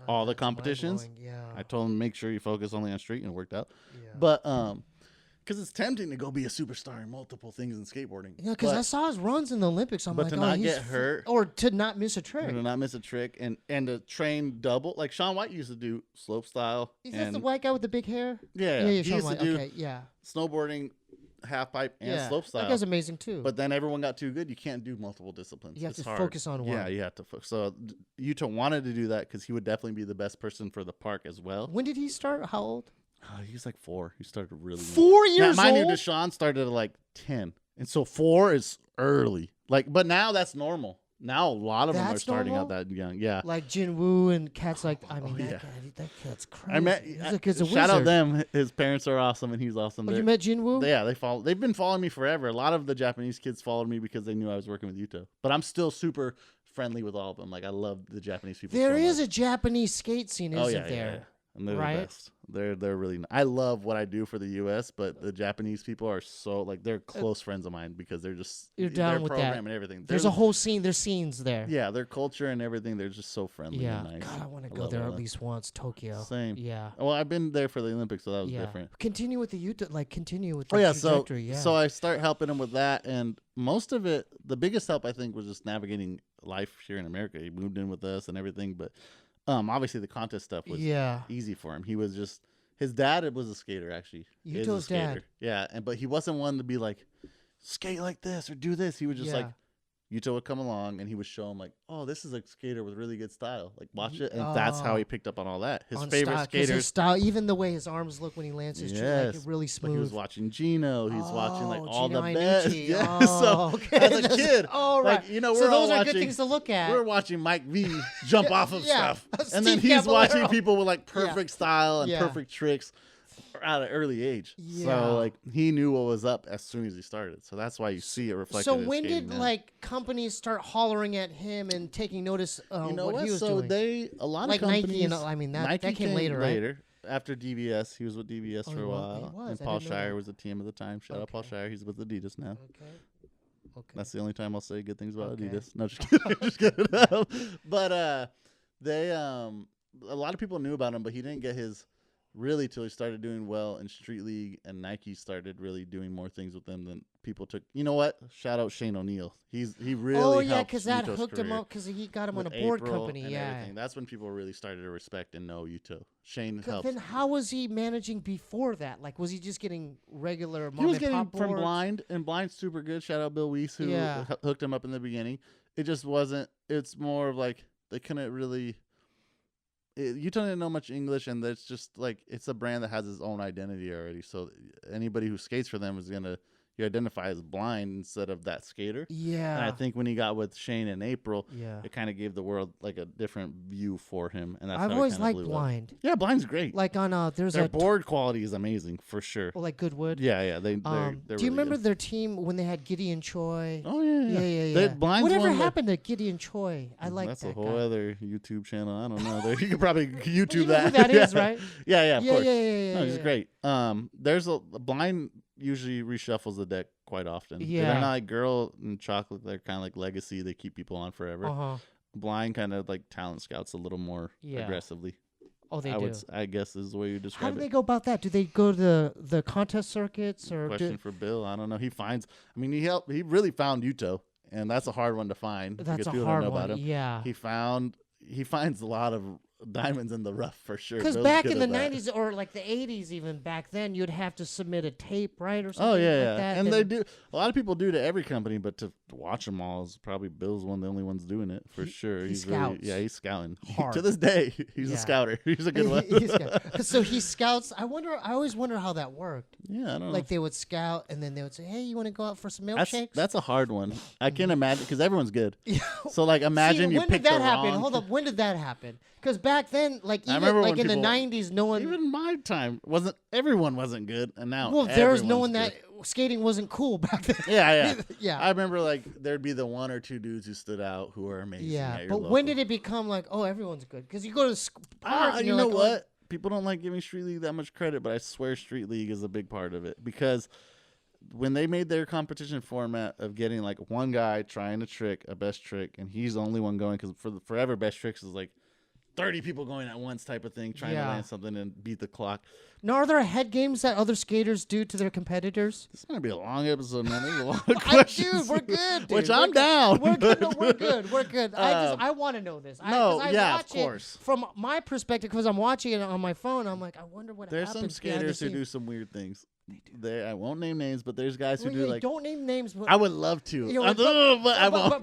all the competitions. Yeah, I told him make sure you focus only on street, and it worked out. Yeah. But because it's tempting to go be a superstar in multiple things in skateboarding. Yeah, because I saw his runs in the Olympics. I'm but like, to not get hurt, or to not miss a trick, to not miss a trick, and to train double, like Shaun White used to do slope style. Is that the white guy with the big hair? Yeah, he used to do yeah, snowboarding, half pipe, and slope style. That guy's amazing too. But then everyone got too good. You can't do multiple disciplines. You have it's to hard. focus on one. Yeah, you have to focus. So Yuto wanted to do that because he would definitely be the best person for the park as well. When did he start? How old? He was like 4. He started really 4 years now, mind old? you, Deshawn started at like 10. And so 4 is early. But now that's normal. Now a lot of them are starting out that young. Yeah. Like Jin Woo and cats like, that cat's crazy. Shout out them. His parents are awesome and he's awesome. You met Jin Woo? Yeah, they've been following me forever. A lot of the Japanese kids followed me because they knew I was working with Yuto. But I'm still super friendly with all of them. Like I love the Japanese people. There is a Japanese skate scene, isn't there? Yeah. And they're the best. They're really. I love what I do for the U.S., but the Japanese people are so they're close friends of mine because they're just you're down with program that and everything. There's a whole scene. There's scenes there. Yeah, their culture and everything. They're just so friendly and nice. God, I want to go there at least once. Tokyo. Same. Yeah. Well, I've been there for the Olympics, so that was different. Continue with the Yuto. Continue with the trajectory. So I start helping him with that, and most of it, the biggest help I think was just navigating life here in America. He moved in with us and everything, but. Obviously the contest stuff was easy for him. He was just his dad was a skater actually. Yuto's dad. Yeah, but he wasn't one to be like skate like this or do this. He was just like Yuto would come along and he would show him like, oh, this is a skater with really good style. Like watch it, and that's how he picked up on all that. His favorite skaters, his style, even the way his arms look when he lands his trick, like really smooth. Like he was watching Gino. He's watching like all Gino the best. Yeah. So as a kid, right. Like, so those are good things to look at. We're watching Mike V jump off of stuff, and then Steve he's Caballero. watching people with like perfect style and perfect tricks at an early age. So like he knew what was up as soon as he started. So that's why you see it reflected. So in when skating did now. companies start hollering at him and taking notice you know what he was so doing? A lot like of companies, Nike and I mean Nike that came later, right? After DVS, he was with DVS for a while. Was. And Paul Shire was the team at the time. Shout out Paul Shire. He's with Adidas now. Okay. That's the only time I'll say good things about Adidas. No, just kidding. Just kidding. But they a lot of people knew about him, but he didn't get his really till he started doing well in Street League, and Nike started really doing more things with him than people took. You know what? Shout out Shane O'Neill. He really helped because that Yuto's hooked him career up because he got him on a with board April company. and Yeah. everything. That's when people really started to respect and know Yuto. Shane helped. Then how was he managing before that? Like, was he just getting regular mom He was and getting pop from boards? Blind, and Blind's super good. Shout out Bill Weiss, who hooked him up in the beginning. It just wasn't. It's more of like they couldn't really. Yuto didn't know much English, and it's just like it's a brand that has its own identity already. So anybody who skates for them is gonna you identify as blind instead of that skater. Yeah. And I think when he got with Shane in April, Yeah. it kind of gave the world like a different view for him. And that's I've how always it kinda liked blew up. Blind. Yeah, Blind's great. Like on there's Their a board quality is amazing for sure. like Goodwood. Yeah, they're Do really you remember good. their team when they had Gideon Choi? Oh yeah. Yeah. Blind's Whatever one that- happened to Gideon Choi? I like That's that a whole guy. other YouTube channel. I don't know. You could probably YouTube You know that. who that is, Yeah. right? Yeah, of course. Yeah. No, he's great. There's a Blind usually reshuffles the deck quite often. Yeah. They're not like Girl and Chocolate. They're kind of like Legacy. They keep people on forever. Uh-huh. Blind kind of like talent scouts a little more aggressively. Oh, they I do. I guess is the way you How describe do it. they go about that? Do they go to the contest circuits or Question for Bill. I don't know. He finds. I mean, he really found Yuto, and that's a hard one to find. that's because a people hard don't know one? about him. Yeah. He finds a lot of diamonds in the rough for sure. Because Bill's back good in the at that. 90s or like the 80s, even back then, you'd have to submit a tape, right, or something Oh yeah, like that. and then they do. A lot of people do to every company, but to watch them all is probably Bill's one of the only ones doing it for sure. he He's scouts really, he's scouting hard. to this day. He's Yeah. a scouter. He's a good one. So he scouts. I always wonder how that worked. Yeah, I don't know. Like they would scout, and then they would say, "Hey, you want to go out for some That's milkshakes?" a hard one. I can't imagine because everyone's good. Yeah. So like, imagine See, you when pick did that the happen? wrong. Hold up, when did that happen? Because back then, like I even remember like when in the people- '90s, no one. Even my time everyone wasn't good, and now Well, there was no one everyone's that good. skating wasn't cool back then. Yeah. Yeah. I remember like there'd be the one or two dudes who stood out who are amazing. Yeah, at your but local. when did it become like, oh, everyone's good? Because you go to parks and you you're know like, what? People don't like giving Street League that much credit, but I swear Street League is a big part of it because when they made their competition format of getting like one guy trying a trick, a best trick, and he's the only one going because forever best tricks is like 30 people going at once type of thing, trying to land something and beat the clock. Now, are there head games that other skaters do to their competitors? This might be a long episode, man. There's a lot of questions. Dude, we're good. Dude. Which We're I'm good. down. We're good. No, we're good. We're good. I Um, want to know this. no, 'cause I yeah, watch of course. it from my perspective, because I'm watching it on my phone. I'm like, I wonder what There's happens. some skaters who do some weird things. I won't name names, but there's guys who Well, do yeah, like. don't name names. But, I would love to. you know, but I won't.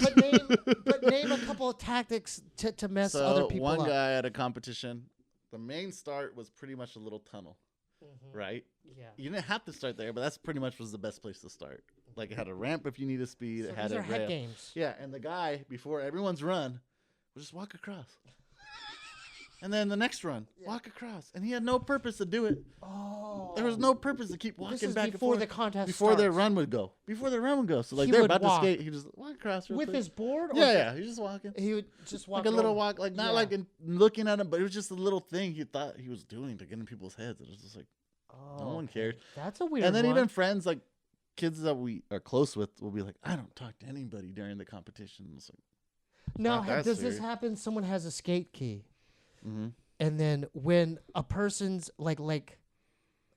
but name a couple of tactics to mess other people one up. guy at a competition, the main start was pretty much a little tunnel, right? Yeah. You didn't have to start there, but that's pretty much was the best place to start. Like it had a ramp if you needed speed. So It had these a are head rail. games. Yeah, and the guy before everyone's run would just walk across. And then the next run, walk across, and he had no purpose to do it. Oh. There was no purpose to keep walking This is back before and the forth. contest Before their starts. run would go. Before their run would go. So like He they're would about walk. to skate, he just walk across real With quick. his board? Or Yeah, he just walking. He would just walk Like a little around. walk, like not Yeah. like looking at him, but it was just a little thing he thought he was doing to get in people's heads. It was just like Oh, no one okay. cared. That's a weird and then one. even friends like kids that we are close with will be like, I don't talk to anybody during the competition. It's like, Now, not that does this serious. happen? Someone has a skate key, mhm. and then when a person's like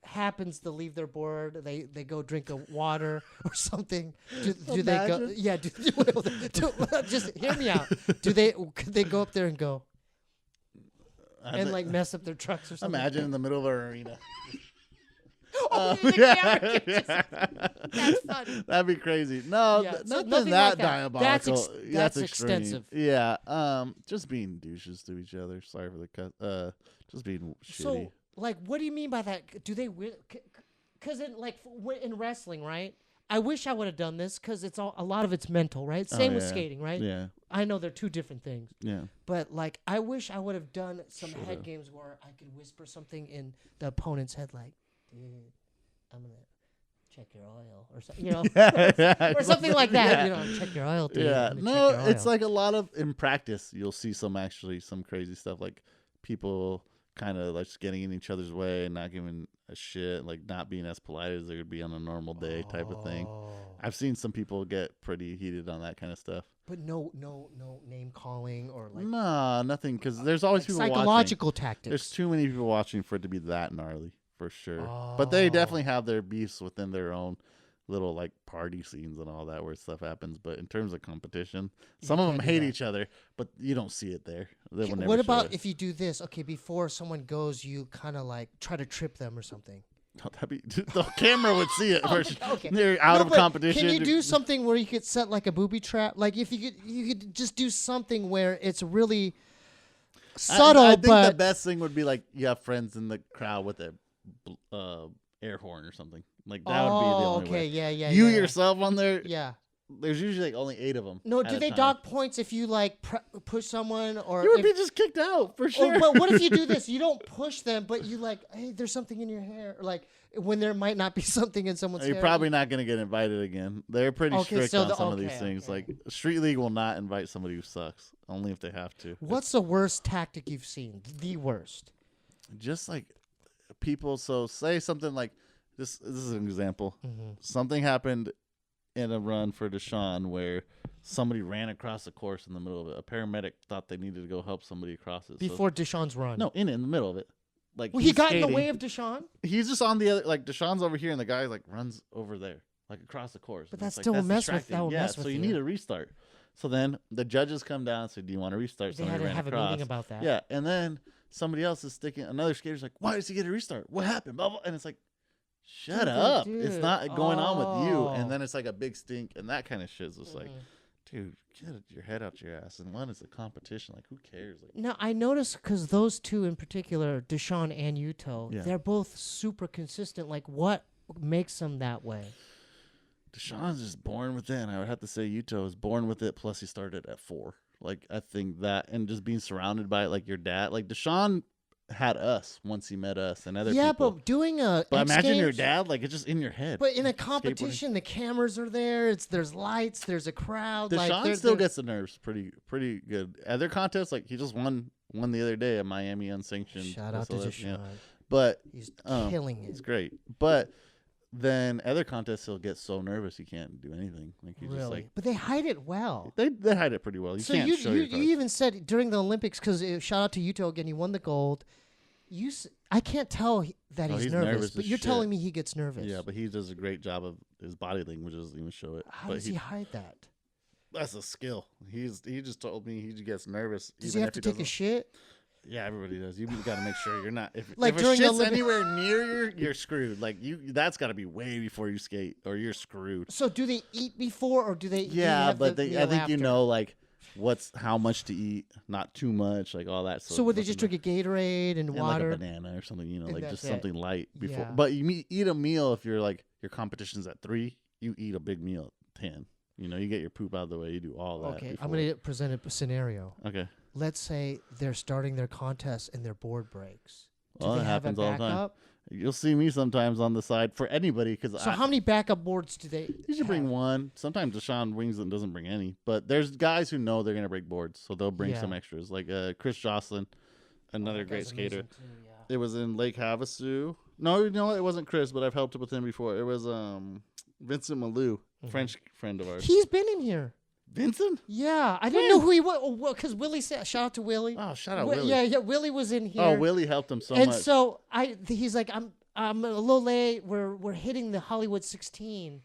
happens to leave their board, they go drink a water or something. Do they go? Imagine. Yeah. Just hear me out. Could they go up there and go and like mess up their trucks or something? imagine in the middle of an arena. Oh, the camera gets- That's funny. That'd be crazy. No, Yeah, so nothing nothing that like that. diabolical. That's extreme. extensive. Yeah. Just being douches to each other. Sorry for the cut. Just being shitty. So, like, what do you mean by that? Do they? Because in wrestling, right? I wish I would have done this because a lot of it's mental, right? Same with yeah. skating, right? Yeah. I know they're two different things, Yeah. but like, I wish I would have done some head games where I could whisper something in the opponent's head, like, "Dude, I'm gonna check your oil," or something, you know, or something like that. Yeah. You know, check your oil, dude. Yeah. I'm gonna No, check your it's oil." like a lot of in practice. You'll see some crazy stuff like people kind of like just getting in each other's way and not giving a shit, like not being as polite as they would be on a normal day type of thing. Oh. I've seen some people get pretty heated on that kind of stuff. But no name calling or like Nah, nothing, because there's always people watching. psychological tactics. There's too many people watching for it to be that gnarly, for sure. But they Oh. definitely have their beefs within their own little like party scenes and all that where stuff happens. But in terms of competition, some of them can't do hate that. each other, but you don't see it there. They will never What show about it. if you do this? Okay, before someone goes, you kind of like try to trip them or something. No, the camera would see it. Okay. They're out No, of but competition. Can you do something where you could set like a booby trap? Like if you could just do something where it's really subtle, I think but the best thing would be like you have friends in the crowd with a air horn or something. Like that would be the only way. Yeah, You yourself on there. Yeah. There's usually like only 8 of them. No, do they dock points if you like push someone or? You would be just kicked out for sure. But what if you do this? You don't push them, but you like, hey, there's something in your hair. Or like when there might not be something in someone's hair. You're probably not going to get invited again. They're pretty strict on some of these things. Like Street League will not invite somebody who sucks, only if they have to. What's the worst tactic you've seen? The worst. Just like people. So say something like this. This is an example. Something happened in a run for Deshawn where somebody ran across the course in the middle of it. A paramedic thought they needed to go help somebody across it. Before Deshawn's run. No, in the middle of it. Like he got in the way of Deshawn? He's just on the other, like Deshawn's over here and the guy like runs over there, like across the course. But that's still a mess with that. Yeah, so you need a restart. So then the judges come down and say, do you want to restart? They had to have a meeting about that. Yeah, and then somebody else is sticking, another skater's like, why does he get a restart? What happened? Blah, blah. And it's like, shut up. It's not going on with you. And then it's like a big stink and that kind of shit. It's just like, dude, get your head out your ass. And one is a competition. Like, who cares? Like, now, I noticed because those two in particular, Deshawn and Yuto, they're both super consistent. Like, what makes them that way? Deshawn's just born with it. And I would have to say Yuto is born with it. Plus, he started at 4. Like, I think that, and just being surrounded by it, like your dad. Like, Deshawn had us once he met us and other people. Yeah, but doing a but X imagine Games, your dad, like it's just in your head. But in a competition, the cameras are there. There's lights. There's a crowd. Deshawn still gets the nerves pretty good. Other contests, like he just won the other day at Miami unsanctioned. Shout out to Deshawn. Yeah. But he's killing it. It's great. But then other contests, he'll get so nervous he can't do anything. Like he's just like. But they hide it well. They hide it pretty well. You can't show you even said during the Olympics, because shout out to Yuto again, he won the gold. I can't tell that he's nervous, but you're telling me he gets nervous. Yeah, but he does a great job of his body language. Doesn't even show it. How does he hide that? That's a skill. He just told me he gets nervous. Does he have to take a shit? Yeah, everybody does. You got to make sure you're not. If like if a shit's anywhere near you're screwed. Like that's got to be way before you skate, or you're screwed. So do they eat before, or do they? Yeah, but I think you know like. How much to eat, not too much, like all that. So would they just drink a Gatorade and water, like a banana or something, like just something light before. Yeah. But you eat a meal if you're like your competition's at 3, you eat a big meal at 10. You get your poop out of the way, you do all that. Okay, before. I'm gonna present a scenario. Okay. Let's say they're starting their contest and their board breaks. Well, it happens all the time. You'll see me sometimes on the side for anybody. So how many backup boards do they You should bring one. Sometimes Deshawn wings and doesn't bring any. But there's guys who know they're going to break boards, so they'll bring some extras. Like Chris Jocelyn, another great skater. Too, yeah. It was in Lake Havasu. No, it wasn't Chris, but I've helped with him before. It was Vincent Malou, French friend of ours. He's been in here. Vincent? Yeah, I didn't know who he was because Willie said. Shout out to Willie. Oh, shout out Willie. Yeah, Willie was in here. Oh, Willie helped him so much. And so he's like, I'm a little late. We're hitting the Hollywood 16.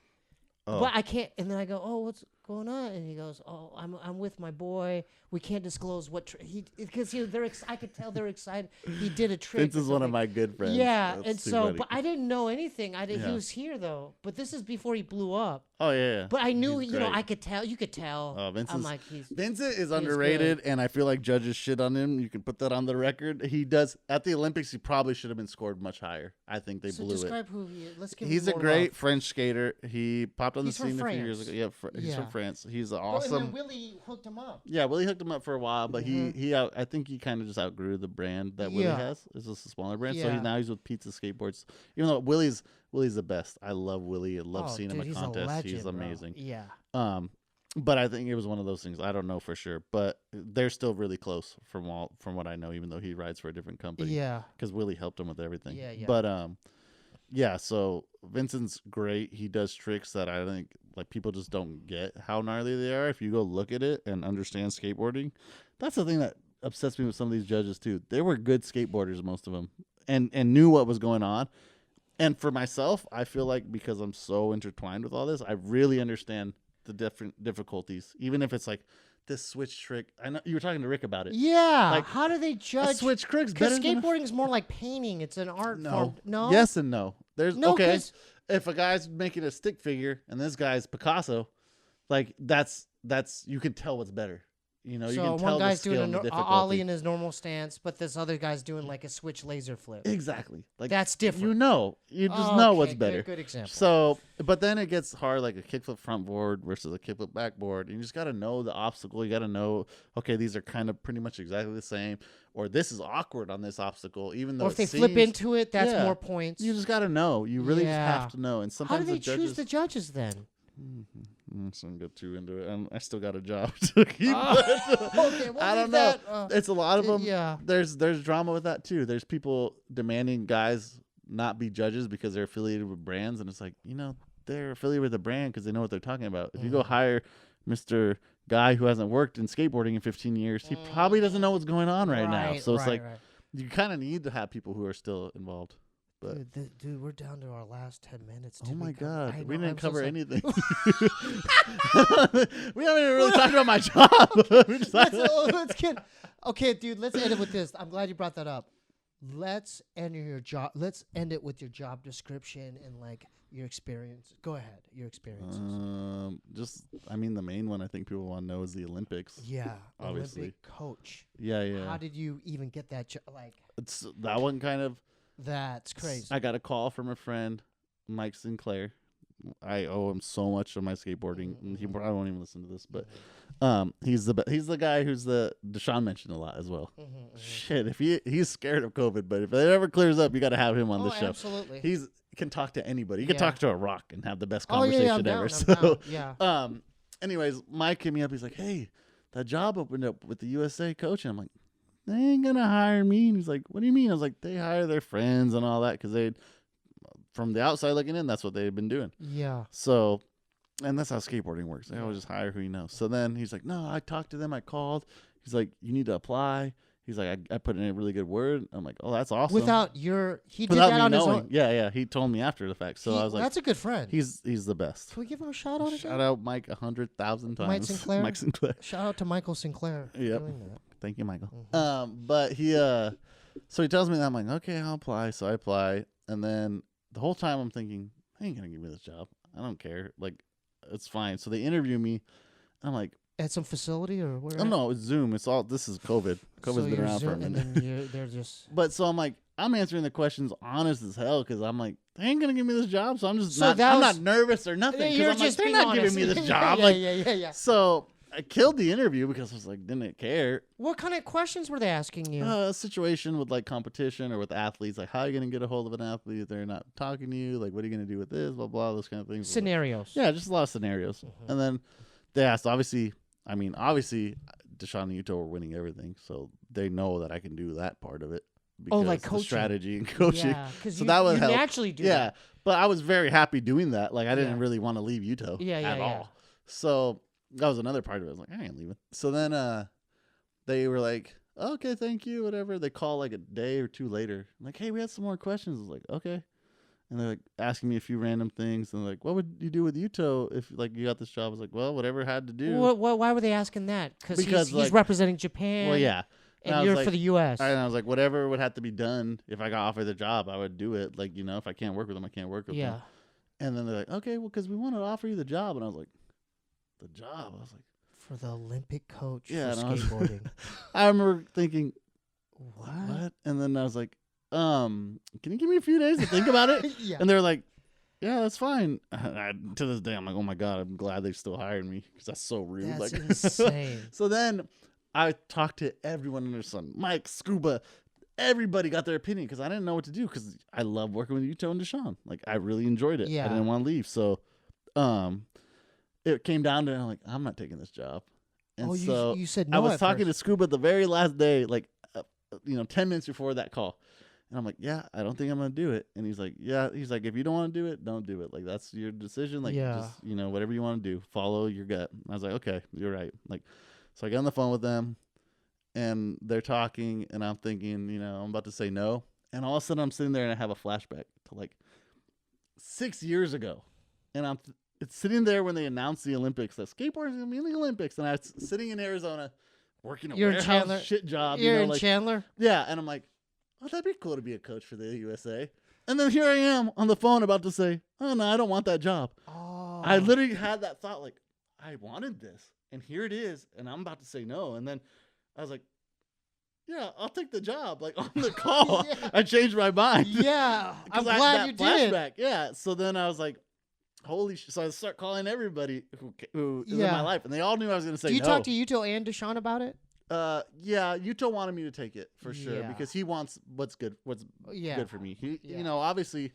Oh. But I can't. And then I go, oh, what's going on? And he goes, oh, I'm with my boy. We can't disclose what because I could tell they're excited. He did a trick. Vince is one of my good friends. Yeah, That's and so, but I didn't know anything. He was here though. But this is before he blew up. Oh yeah. But I knew, I could tell. You could tell. Oh, Vincent is underrated, and I feel like judges shit on him. You can put that on the record. He does at the Olympics. He probably should have been scored much higher. I think they blew describe it. Who he is. Let's give He's him a more great love. French skater. He popped on the scene a few years ago. Yeah, he's from France. He's awesome. And then Willie hooked him up. Yeah, Willie hooked him up for a while, but I think he kind of just outgrew the brand that Willie has. It's just a smaller brand. So now he's with Pizza Skateboards. Even though Willie's the best. I love Willie. I love seeing him at contests. He's amazing. Bro. Yeah. But I think it was one of those things. I don't know for sure, but they're still really close from what I know. Even though he rides for a different company. Yeah. Because Willie helped him with everything. Yeah. But yeah. So Vincent's great. He does tricks that I think like people just don't get how gnarly they are. If you go look at it and understand skateboarding, that's the thing that upsets me with some of these judges too. They were good skateboarders, most of them, and knew what was going on. And for myself, I feel like because I'm so intertwined with all this, I really understand the different difficulties. Even if it's like this switch trick, I know you were talking to Rick about it. Yeah, like, how do they judge switch tricks? Because skateboarding is more like painting. It's an art form. No. Yes and no. There's no, okay. If a guy's making a stick figure and this guy's Picasso, like that's you can tell what's better. You know, So you can one tell guy's the skill doing and the a difficulty. ollie in his normal stance, but this other guy's doing like a switch laser flip. Exactly. Like That's different. You just know what's Okay, better. Good example. So, but then it gets hard, like a kickflip front board versus a kickflip backboard. You just got to know the obstacle. You got to know, okay, these are kind of pretty much exactly the same, or this is awkward on this obstacle, even though or if they flip into it, that's Yeah. more points. You just got to know. You really just Yeah. have to know. And How sometimes do they the judges, choose the judges then? So I'm get too into it. I still got a job to keep. Okay, I don't leave know. that, It's a lot of them. yeah. There's drama with that too. There's people demanding guys not be judges because they're affiliated with brands, and it's like, you know, they're affiliated with a brand because they know what they're talking about. If you go hire Mr. Guy who hasn't worked in skateboarding in 15 years, he probably doesn't know what's going on right now. So it's like you kind of need to have people who are still involved. But Dude, we're down to our last 10 minutes. oh my God, I we know, didn't I'm cover so sorry. anything. We haven't even really talked about my job. We just let's get okay, dude. Let's end it with this. I'm glad you brought that up. Let's end your job. Let's end it with your job description and like your experience. Go ahead, your experiences. I mean, the main one I think people want to know is the Olympics. Yeah, obviously. Olympic coach. Yeah. How did you even get that? Like It's that one kind of. that's crazy. I got a call from a friend, Mike Sinclair. I owe him so much on my skateboarding. And he probably won't even listen to this, but he's the guy who's the Deshawn mentioned a lot as well. Shit, if he's scared of COVID, but if it ever clears up, you got to have him on the show. Absolutely. He can talk to anybody. He can talk to a rock and have the best I'm conversation down, ever. I'm So down. anyways, Mike hit me up. He's like, "Hey, that job opened up with the USA coach." And I'm like, "They ain't gonna hire me." And he's like, "What do you mean?" I was like, "They hire their friends and all that because they." From the outside looking in, that's what they've been doing. Yeah. So, and that's how skateboarding works. They always just hire who you know. So then he's like, "No, I talked to them. I called." He's like, "You need to apply." He's like, I put in a really good word. I'm like, "Oh, that's awesome." He did Without that me on knowing. his own. Yeah. He told me after the fact. So I was like, that's a good friend. he's the best. Can we give him a shout out again? Shout out Mike 100,000 times. Mike Sinclair? Mike Sinclair. Shout out to Michael Sinclair. for Yep. doing that. Thank you, Michael. But he so he tells me that. I'm like, "Okay, I'll apply." So I apply, and then the whole time I'm thinking, "They ain't gonna give me this job. I don't care. Like, it's fine." So they interview me. I'm like, At some facility or where? "Oh no, it's Zoom. This is COVID. COVID's been around for a minute." And then they're just. But so I'm like, I'm answering the questions honest as hell because I'm like, they ain't gonna give me this job. So I'm just So I'm not nervous or nothing. You're Because I'm like, just they're being not honest. giving me this job. Yeah. So I killed the interview because I was like, didn't care. What kind of questions were they asking you? A situation with like competition or with athletes, like how are you gonna get a hold of an athlete if they're not talking to you? Like, what are you gonna do with this? Blah blah, those kind of things. Scenarios. Yeah, just a lot of scenarios. And then they asked, obviously, Deshawn and Yuto were winning everything, so they know that I can do that part of it. Because like the coaching. strategy and coaching. Yeah, because So that would you help. naturally do Yeah, that. but I was very happy doing that. Like, I didn't Yeah. really want to leave Yuto at all. So that was another part of it. I was like, I ain't leaving. So then they were like, "Okay, thank you, whatever." They call like a day or two later. I'm like, "Hey, we had some more questions." I was like, "Okay." And they're like asking me a few random things. And they're like, "What would you do with Yuto if like you got this job?" I was like, "Well, whatever I had to do." Why were they asking that? Because, he's like- representing Japan. Well, yeah. And I was you're like- for the U.S. And I was like, whatever would have to be done if I got offered the job, I would do it. Like, you know, if I can't work with them, I can't work with them. Yeah. And then they're like, "Okay, well, because we want to offer you the job." And I was like, "The job?" I was like, For the Olympic coach Yeah, for and I was- skateboarding. I remember thinking, What? what? And then I was like, can you give me a few days to think about it? Yeah. And they're like, "Yeah, that's fine." To this day, I'm like, "Oh my God, I'm glad they still hired me because that's so rude." That's like, insane. So then I talked to everyone under the sun, Mike, Scuba, everybody got their opinion because I didn't know what to do because I love working with Yuto and Deshawn. Like, I really enjoyed it. Yeah. I didn't want to leave. So it came down to, I'm like, I'm not taking this job. And so you said no. I was at talking first. to Scuba the very last day, like, 10 minutes before that call. And I'm like, "Yeah, I don't think I'm going to do it." And he's like, "Yeah." He's like, "If you don't want to do it, don't do it. Like, that's your decision. Like, Yeah. just, whatever you want to do, follow your gut." And I was like, "Okay, you're right." Like, so I get on the phone with them and they're talking and I'm thinking, I'm about to say no. And all of a sudden I'm sitting there and I have a flashback to like 6 years ago. And it's sitting there when they announced the Olympics that skateboarding is going to be in the Olympics. And I was sitting in Arizona working a You're in warehouse Chandler. shit job. You're in like, Chandler? yeah. And I'm like, "Oh, that'd be cool to be a coach for the USA." And then here I am on the phone about to say, "Oh no, I don't want that job." Oh. I literally had that thought like, I wanted this, and here it is, and I'm about to say no. And then I was like, yeah, I'll take the job. Like on the call, Yeah. I changed my mind. Yeah, I'm glad you did it. Yeah. So then I was like, holy shit. So I start calling everybody who is in my life, and they all knew I was going to say no. Do you talk to Yuto and Deshawn about it? Yeah, Yuto wanted me to take it for sure because he wants what's good good for me. He, you know, obviously,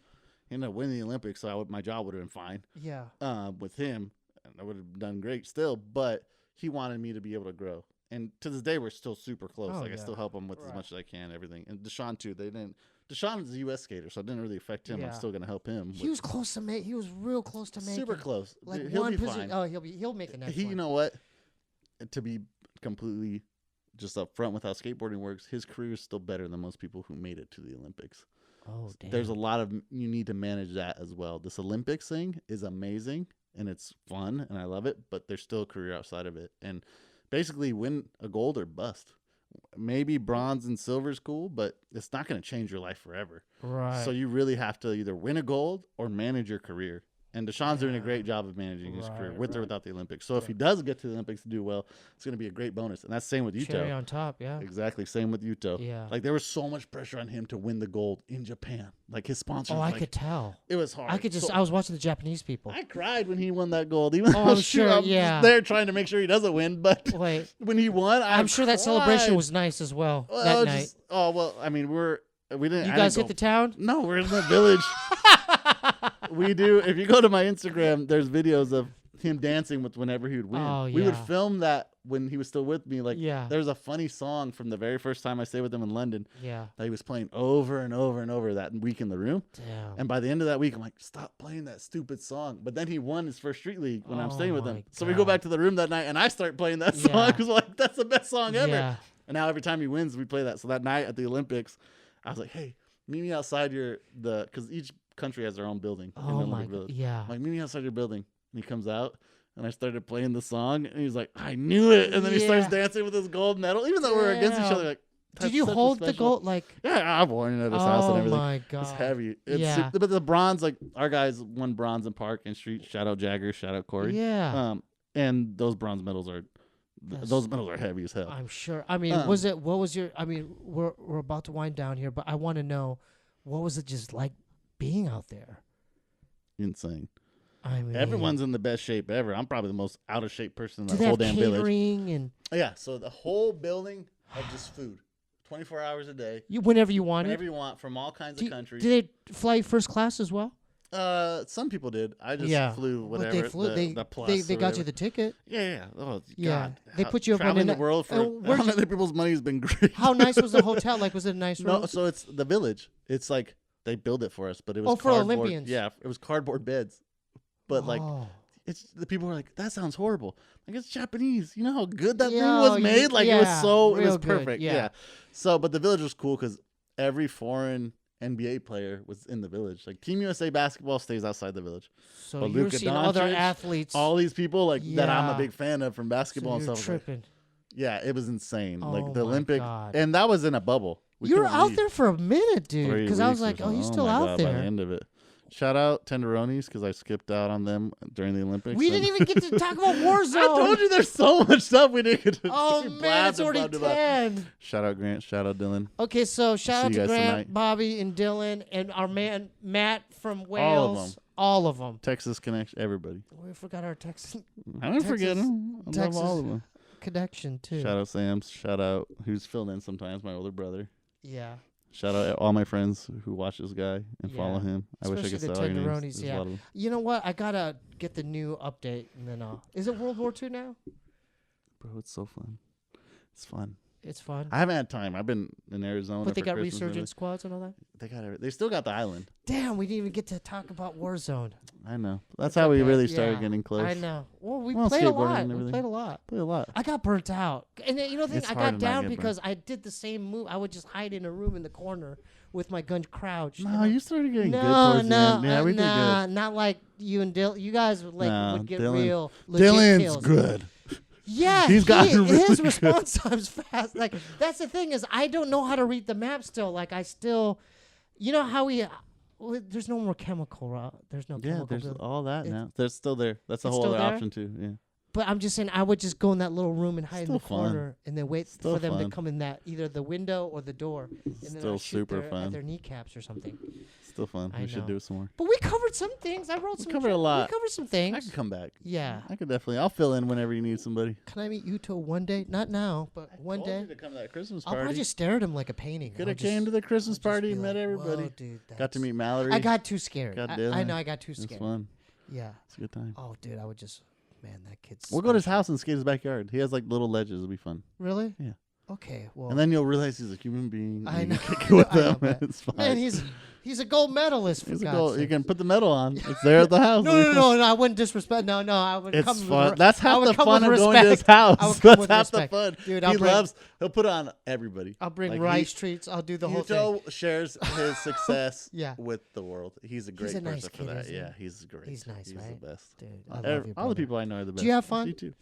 he ended up winning the Olympics, so my job would have been fine. Yeah. With him, and I would have done great still, but he wanted me to be able to grow. And to this day, we're still super close. I still help him with as much as I can, everything. And Deshawn too. Deshawn is a U.S. skater, so it didn't really affect him. I'm still gonna help him. He was close to make. He was real close to making. Super close. Like he'll one be fine. Oh, he'll make the next one. You know what? To be completely just up front with how skateboarding works, his career is still better than most people who made it to the Olympics. Oh, damn. There's a lot of you need to manage that as well. This Olympics thing is amazing and it's fun and I love it, but there's still a career outside of it. And basically win a gold or bust. Maybe bronze and silver is cool, but it's not going to change your life forever. Right. So you really have to either win a gold or manage your career. And Deshawn's doing a great job of managing his career with or without the Olympics. So if he does get to the Olympics and do well, it's going to be a great bonus. And that's the same with Yuto. Cherry on top, yeah. Exactly. Same with Yuto. Yeah. Like there was so much pressure on him to win the gold in Japan. Like his sponsors. Oh, I could tell. It was hard. I was watching the Japanese people. I cried when he won that gold. Even I'm sure, I'm just there trying to make sure he doesn't win. But when he won, I'm sure that celebration was nice as well that night. I mean, we didn't. You guys hit the town? No, we're in the village. We do. If you go to my Instagram, there's videos of him dancing with whenever he would win. Oh, we would film that when he was still with me. Like, yeah. There's a funny song from the very first time I stayed with him in London. Yeah. That he was playing over and over and over that week in the room. Damn. And by the end of that week, I'm like, stop playing that stupid song. But then he won his first street league when I'm staying with him. So we go back to the room that night and I start playing that song because like that's the best song ever. Yeah. And now every time he wins, we play that. So that night at the Olympics, I was like, hey, meet me outside because each country has their own building in the Olympic Village. Yeah. I'm like, meet me outside your building. And he comes out and I started playing the song and he's like, I knew it. And then he starts dancing with his gold medal, even though we're against each other. Like, did you hold the gold? Like, yeah, I've worn it at his house and everything. Oh my god, it's heavy. But the bronze, like our guys won bronze in park and street. Shout out Jagger, shout out Corey. Yeah. And those bronze medals are heavy as hell. I'm sure. I mean, what was your? I mean, we're about to wind down here, but I want to know, what was it just like being out there? Insane. I mean, everyone's in the best shape ever. I'm probably the most out of shape person in the whole damn village. And so the whole building of just food, 24 hours a day. Whenever you want, from all kinds of countries. Did they fly first class as well? Some people did. I just flew whatever. But they flew. The plus they got you the ticket. Yeah. Oh yeah. God. They put you up traveling the world for other people's money has been great. How nice was the hotel? Like, was it a nice room? No, so it's the village. It's like they build it for us, but it was for Olympians. Yeah, it was cardboard beds. But like, it's the people were like, that sounds horrible. Like it's Japanese. You know how good that thing was made? Like it was perfect. Yeah. So, but the village was cool because every foreign NBA player was in the village. Like Team USA basketball stays outside the village. So but you're seeing other athletes, all these people that I'm a big fan of from basketball and stuff. Tripping. Yeah, it was insane. Like the Olympic, and that was in a bubble. You were out there for a minute, dude. Because I was like, oh, he's still out there. By the end of it. Shout out Tenderonis because I skipped out on them during the Olympics. We didn't even get to talk about Warzone. I told you there's so much stuff we didn't get to Oh, man, it's already 10. Shout out Grant. Shout out Dylan. Okay, so shout out to Grant, tonight. Bobby, and Dylan, and our man Matt from Wales. All of them. Texas Connection, everybody. We forgot our Texas. I didn't forget them. I love all of them. Connection, too. Shout out Sam's. Shout out who's filled in sometimes, my older brother. Yeah. Shout out all my friends who watch this guy and follow him. I wish I could say all your names. Yeah. You know what? I gotta get the new update and then is it World War II now? Bro, it's so fun. It's fun. It's fun. I haven't had time. I've been in Arizona. But they got Christmas resurgence squads and all that? They got everything. They still got the island. Damn, we didn't even get to talk about Warzone. I know. That's how we really started getting close. I know. Well, we played a lot. We played a lot. Played a lot. I got burnt out. And then, the thing, I got down because I did the same move. I would just hide in a room in the corner with my gun crouched. No, you started getting good towards the end. Yeah, we did good. Not like you and Dylan. You guys would get real legit Dylan's kills. good. Yeah, his response time's fast. Like that's the thing is I don't know how to read the map still. Like I still, how there's no more chemical. There's no chemical. There's all that now. They're still there. That's a whole other option too. Yeah. But I'm just saying, I would just go in that little room and hide in the Still corner, and then wait Still for them to fun. come in that either the window or the door, and then Still I'll shoot super at fun. their kneecaps or something. Still fun. I We should know. do it some more. But we covered some things. I wrote some. covered a lot. We covered some I things. can come back. Yeah. I could definitely. I'll fill in whenever you need somebody. Can I meet Yuto one day? Not now, but one Told day. you to come to that Christmas I'll probably party. just stare at him like a painting. Could I'll have just- came to the Christmas I'll just party be and met like, everybody. Whoa, dude, Got to that's- meet Mallory. I got too scared. Got I dinner. know I got too It's scared. fun. Yeah. It's a good time. Oh, dude, I would just. Man, that kid's. We'll go to his special. house and skate his backyard. He has like little ledges. It'll be fun. Really? Yeah. Okay. Well. And then you'll realize he's a human being. I and know. You can kick it with I know them. that. It's fine. Man, he's a gold medalist. For He's a God's goal. sake. You can put the medal on. It's there at the house. No, I wouldn't disrespect. No, I would It's come fun. with That's I half would the come fun of with going to his respect. I would house. come That's with half respect. the fun. Dude, He'll put it on everybody. I'll bring Like, rice treats. I'll do the whole thing. Yuto shares his success Yeah. with the world. He's a great He's a nice person for kid, that. isn't he? Yeah, he's great. He's nice, He's right? the best. Dude, I love you, All the brother. people I know are the best. you have fun? You too.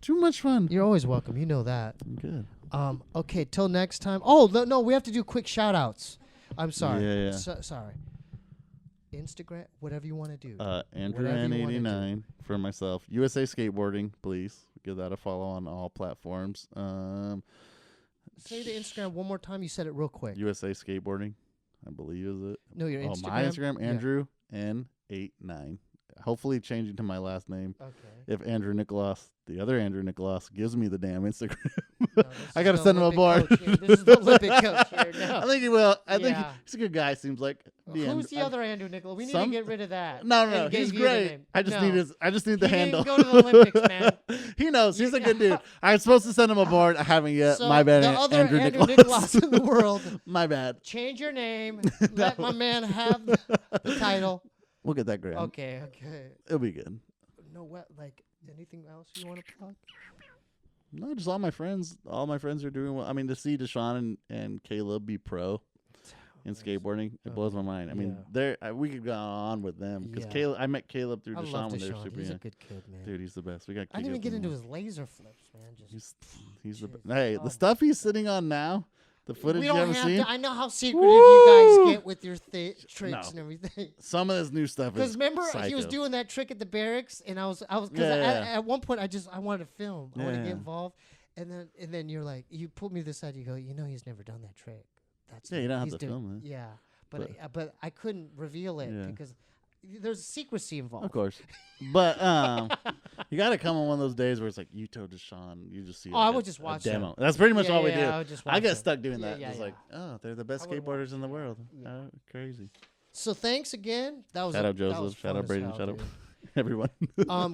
Too much fun. You're always welcome. You know that. I'm good. Okay, till next time. Oh, no, we have to do quick shout outs. I'm sorry. Yeah. Sorry. Instagram, whatever you want to do. Andrew Whatever you wanna N89 for myself. USA Skateboarding, please give that a follow on all platforms. Say the Instagram one more time. You said it real quick. USA Skateboarding, I believe is it. No, your Instagram. My Instagram, Yeah. Andrew N89. Hopefully changing to my last name. Okay. If Andrew Nicolaus, the other Andrew Nicolaus, gives me the damn Instagram. No, this I is got to the send him a Olympic board. coach here. This is the Olympic coach here. No. I think he will. I think Yeah. he's a good guy, seems like. Who's the other Andrew Nicholas? We need some- to get rid of that. No, and he's give you the great. name. I just No. need the He handle. didn't go to the Olympics, man. He knows. He's a good dude. I was supposed to send him a board. I haven't yet. So My bad, the other Andrew Nicholas Nicolaus. in the world. My bad. Change your name. Let my man have the title. We'll get that grand. Okay. It'll be good. No, what? Like anything else you want to plug? No, just all my friends. All my friends are doing well. I mean, to see Deshawn and Caleb be pro in skateboarding, it blows my mind. I mean, we could go on with them because Yeah. Caleb. I met Caleb through I Deshawn love when they were Deshawn. super He's a young. good kid, man. Dude, he's the best. We got. I didn't even kick get ups into in his laser flips, man. Just He's the Jeez. best. Hey, Oh, the stuff he's sitting on now, the footage we you don't haven't have seen. to. I know how secretive you Woo! guys get with your tricks No. and everything. Some of this new stuff Because is remember, psycho. he was doing that trick at the barracks, and I was, because Yeah. at one point I wanted to film, I wanted to Yeah. get involved, and then you're like, you pulled me to the side, you go, he's never done that trick. That's Yeah, you don't have he's to doing- film it. Yeah, but I couldn't reveal it Yeah. because there's secrecy involved. Of course. But you got to come on one of those days where it's like Yuto, Deshawn. You just see. Oh, I like would a just watch demo. them. That's pretty much Yeah, all we yeah, do. I would just I watch get them. stuck doing Yeah, that. yeah, It's yeah. like, oh, they're the best I would skateboarders watch in the them. world. Yeah. Oh, crazy. So thanks again. That was Shout out that was Joseph. Shout fun out as Brady. hell, Shout out dude. everyone.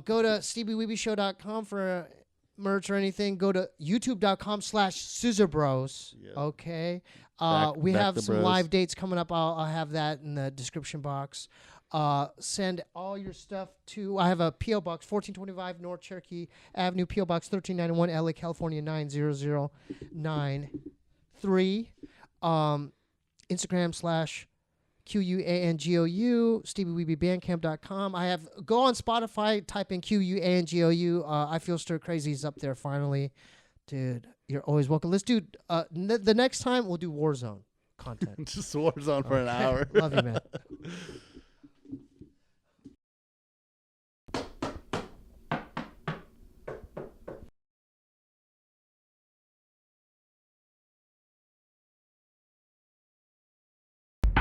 Go to SteebeeWeebieShow.com for merch or anything. Go to YouTube.com/ScissorBros. Yeah. Okay. back We have the some bros. live dates coming up. I'll have that in the description box. Send all your stuff to. I have a PO Box 1425 North Cherokee Avenue, PO Box 1391, LA, California 90093. Instagram /QUANGOU, SteebieWeebieBandcamp.com. Go on Spotify, type in QUANGOU. I Feel Stir Crazy's up there finally. Dude, you're always welcome. Let's do, the next time we'll do Warzone content. Just Warzone for an hour. Love you, man.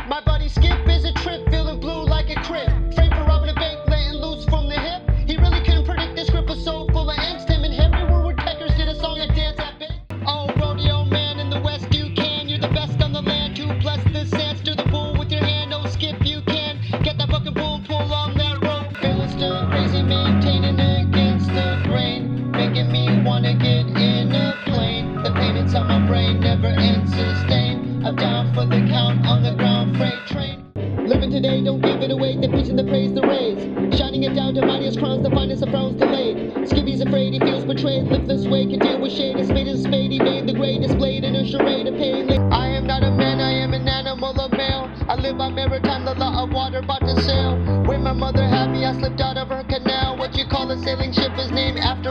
My buddy Skip is a trip, feeling blue like a crib. Framed for robbing a bank, letting loose from the hip. He really couldn't predict this grip was so full of angst. Him and Henry Woodpeckers did a song and dance at big. Oh, rodeo man in the west, you can. You're the best on the land. To bless the sand, stir the bull with your hand. Oh, Skip, you can. Get that fucking bull, pull on that rope. Feeling stir crazy, maintaining against the grain. Making me wanna get in a plane. The pain inside my brain never ends sustain. I'm down for the count on the ground freight train. Living today, don't give it away. The preaching, the praise, the raise. Shining it down to mightiest crowns, the finest of frowns delayed. Skibby's afraid, he feels betrayed. Live this way, can deal with shade. A spade is a spade, he made the grade. Displayed in a charade of pain. I am not a man, I am an animal, a male. I live by maritime, the law of water, about to sail. Where my mother had me, I slipped out of her canal. What you call a sailing ship is named after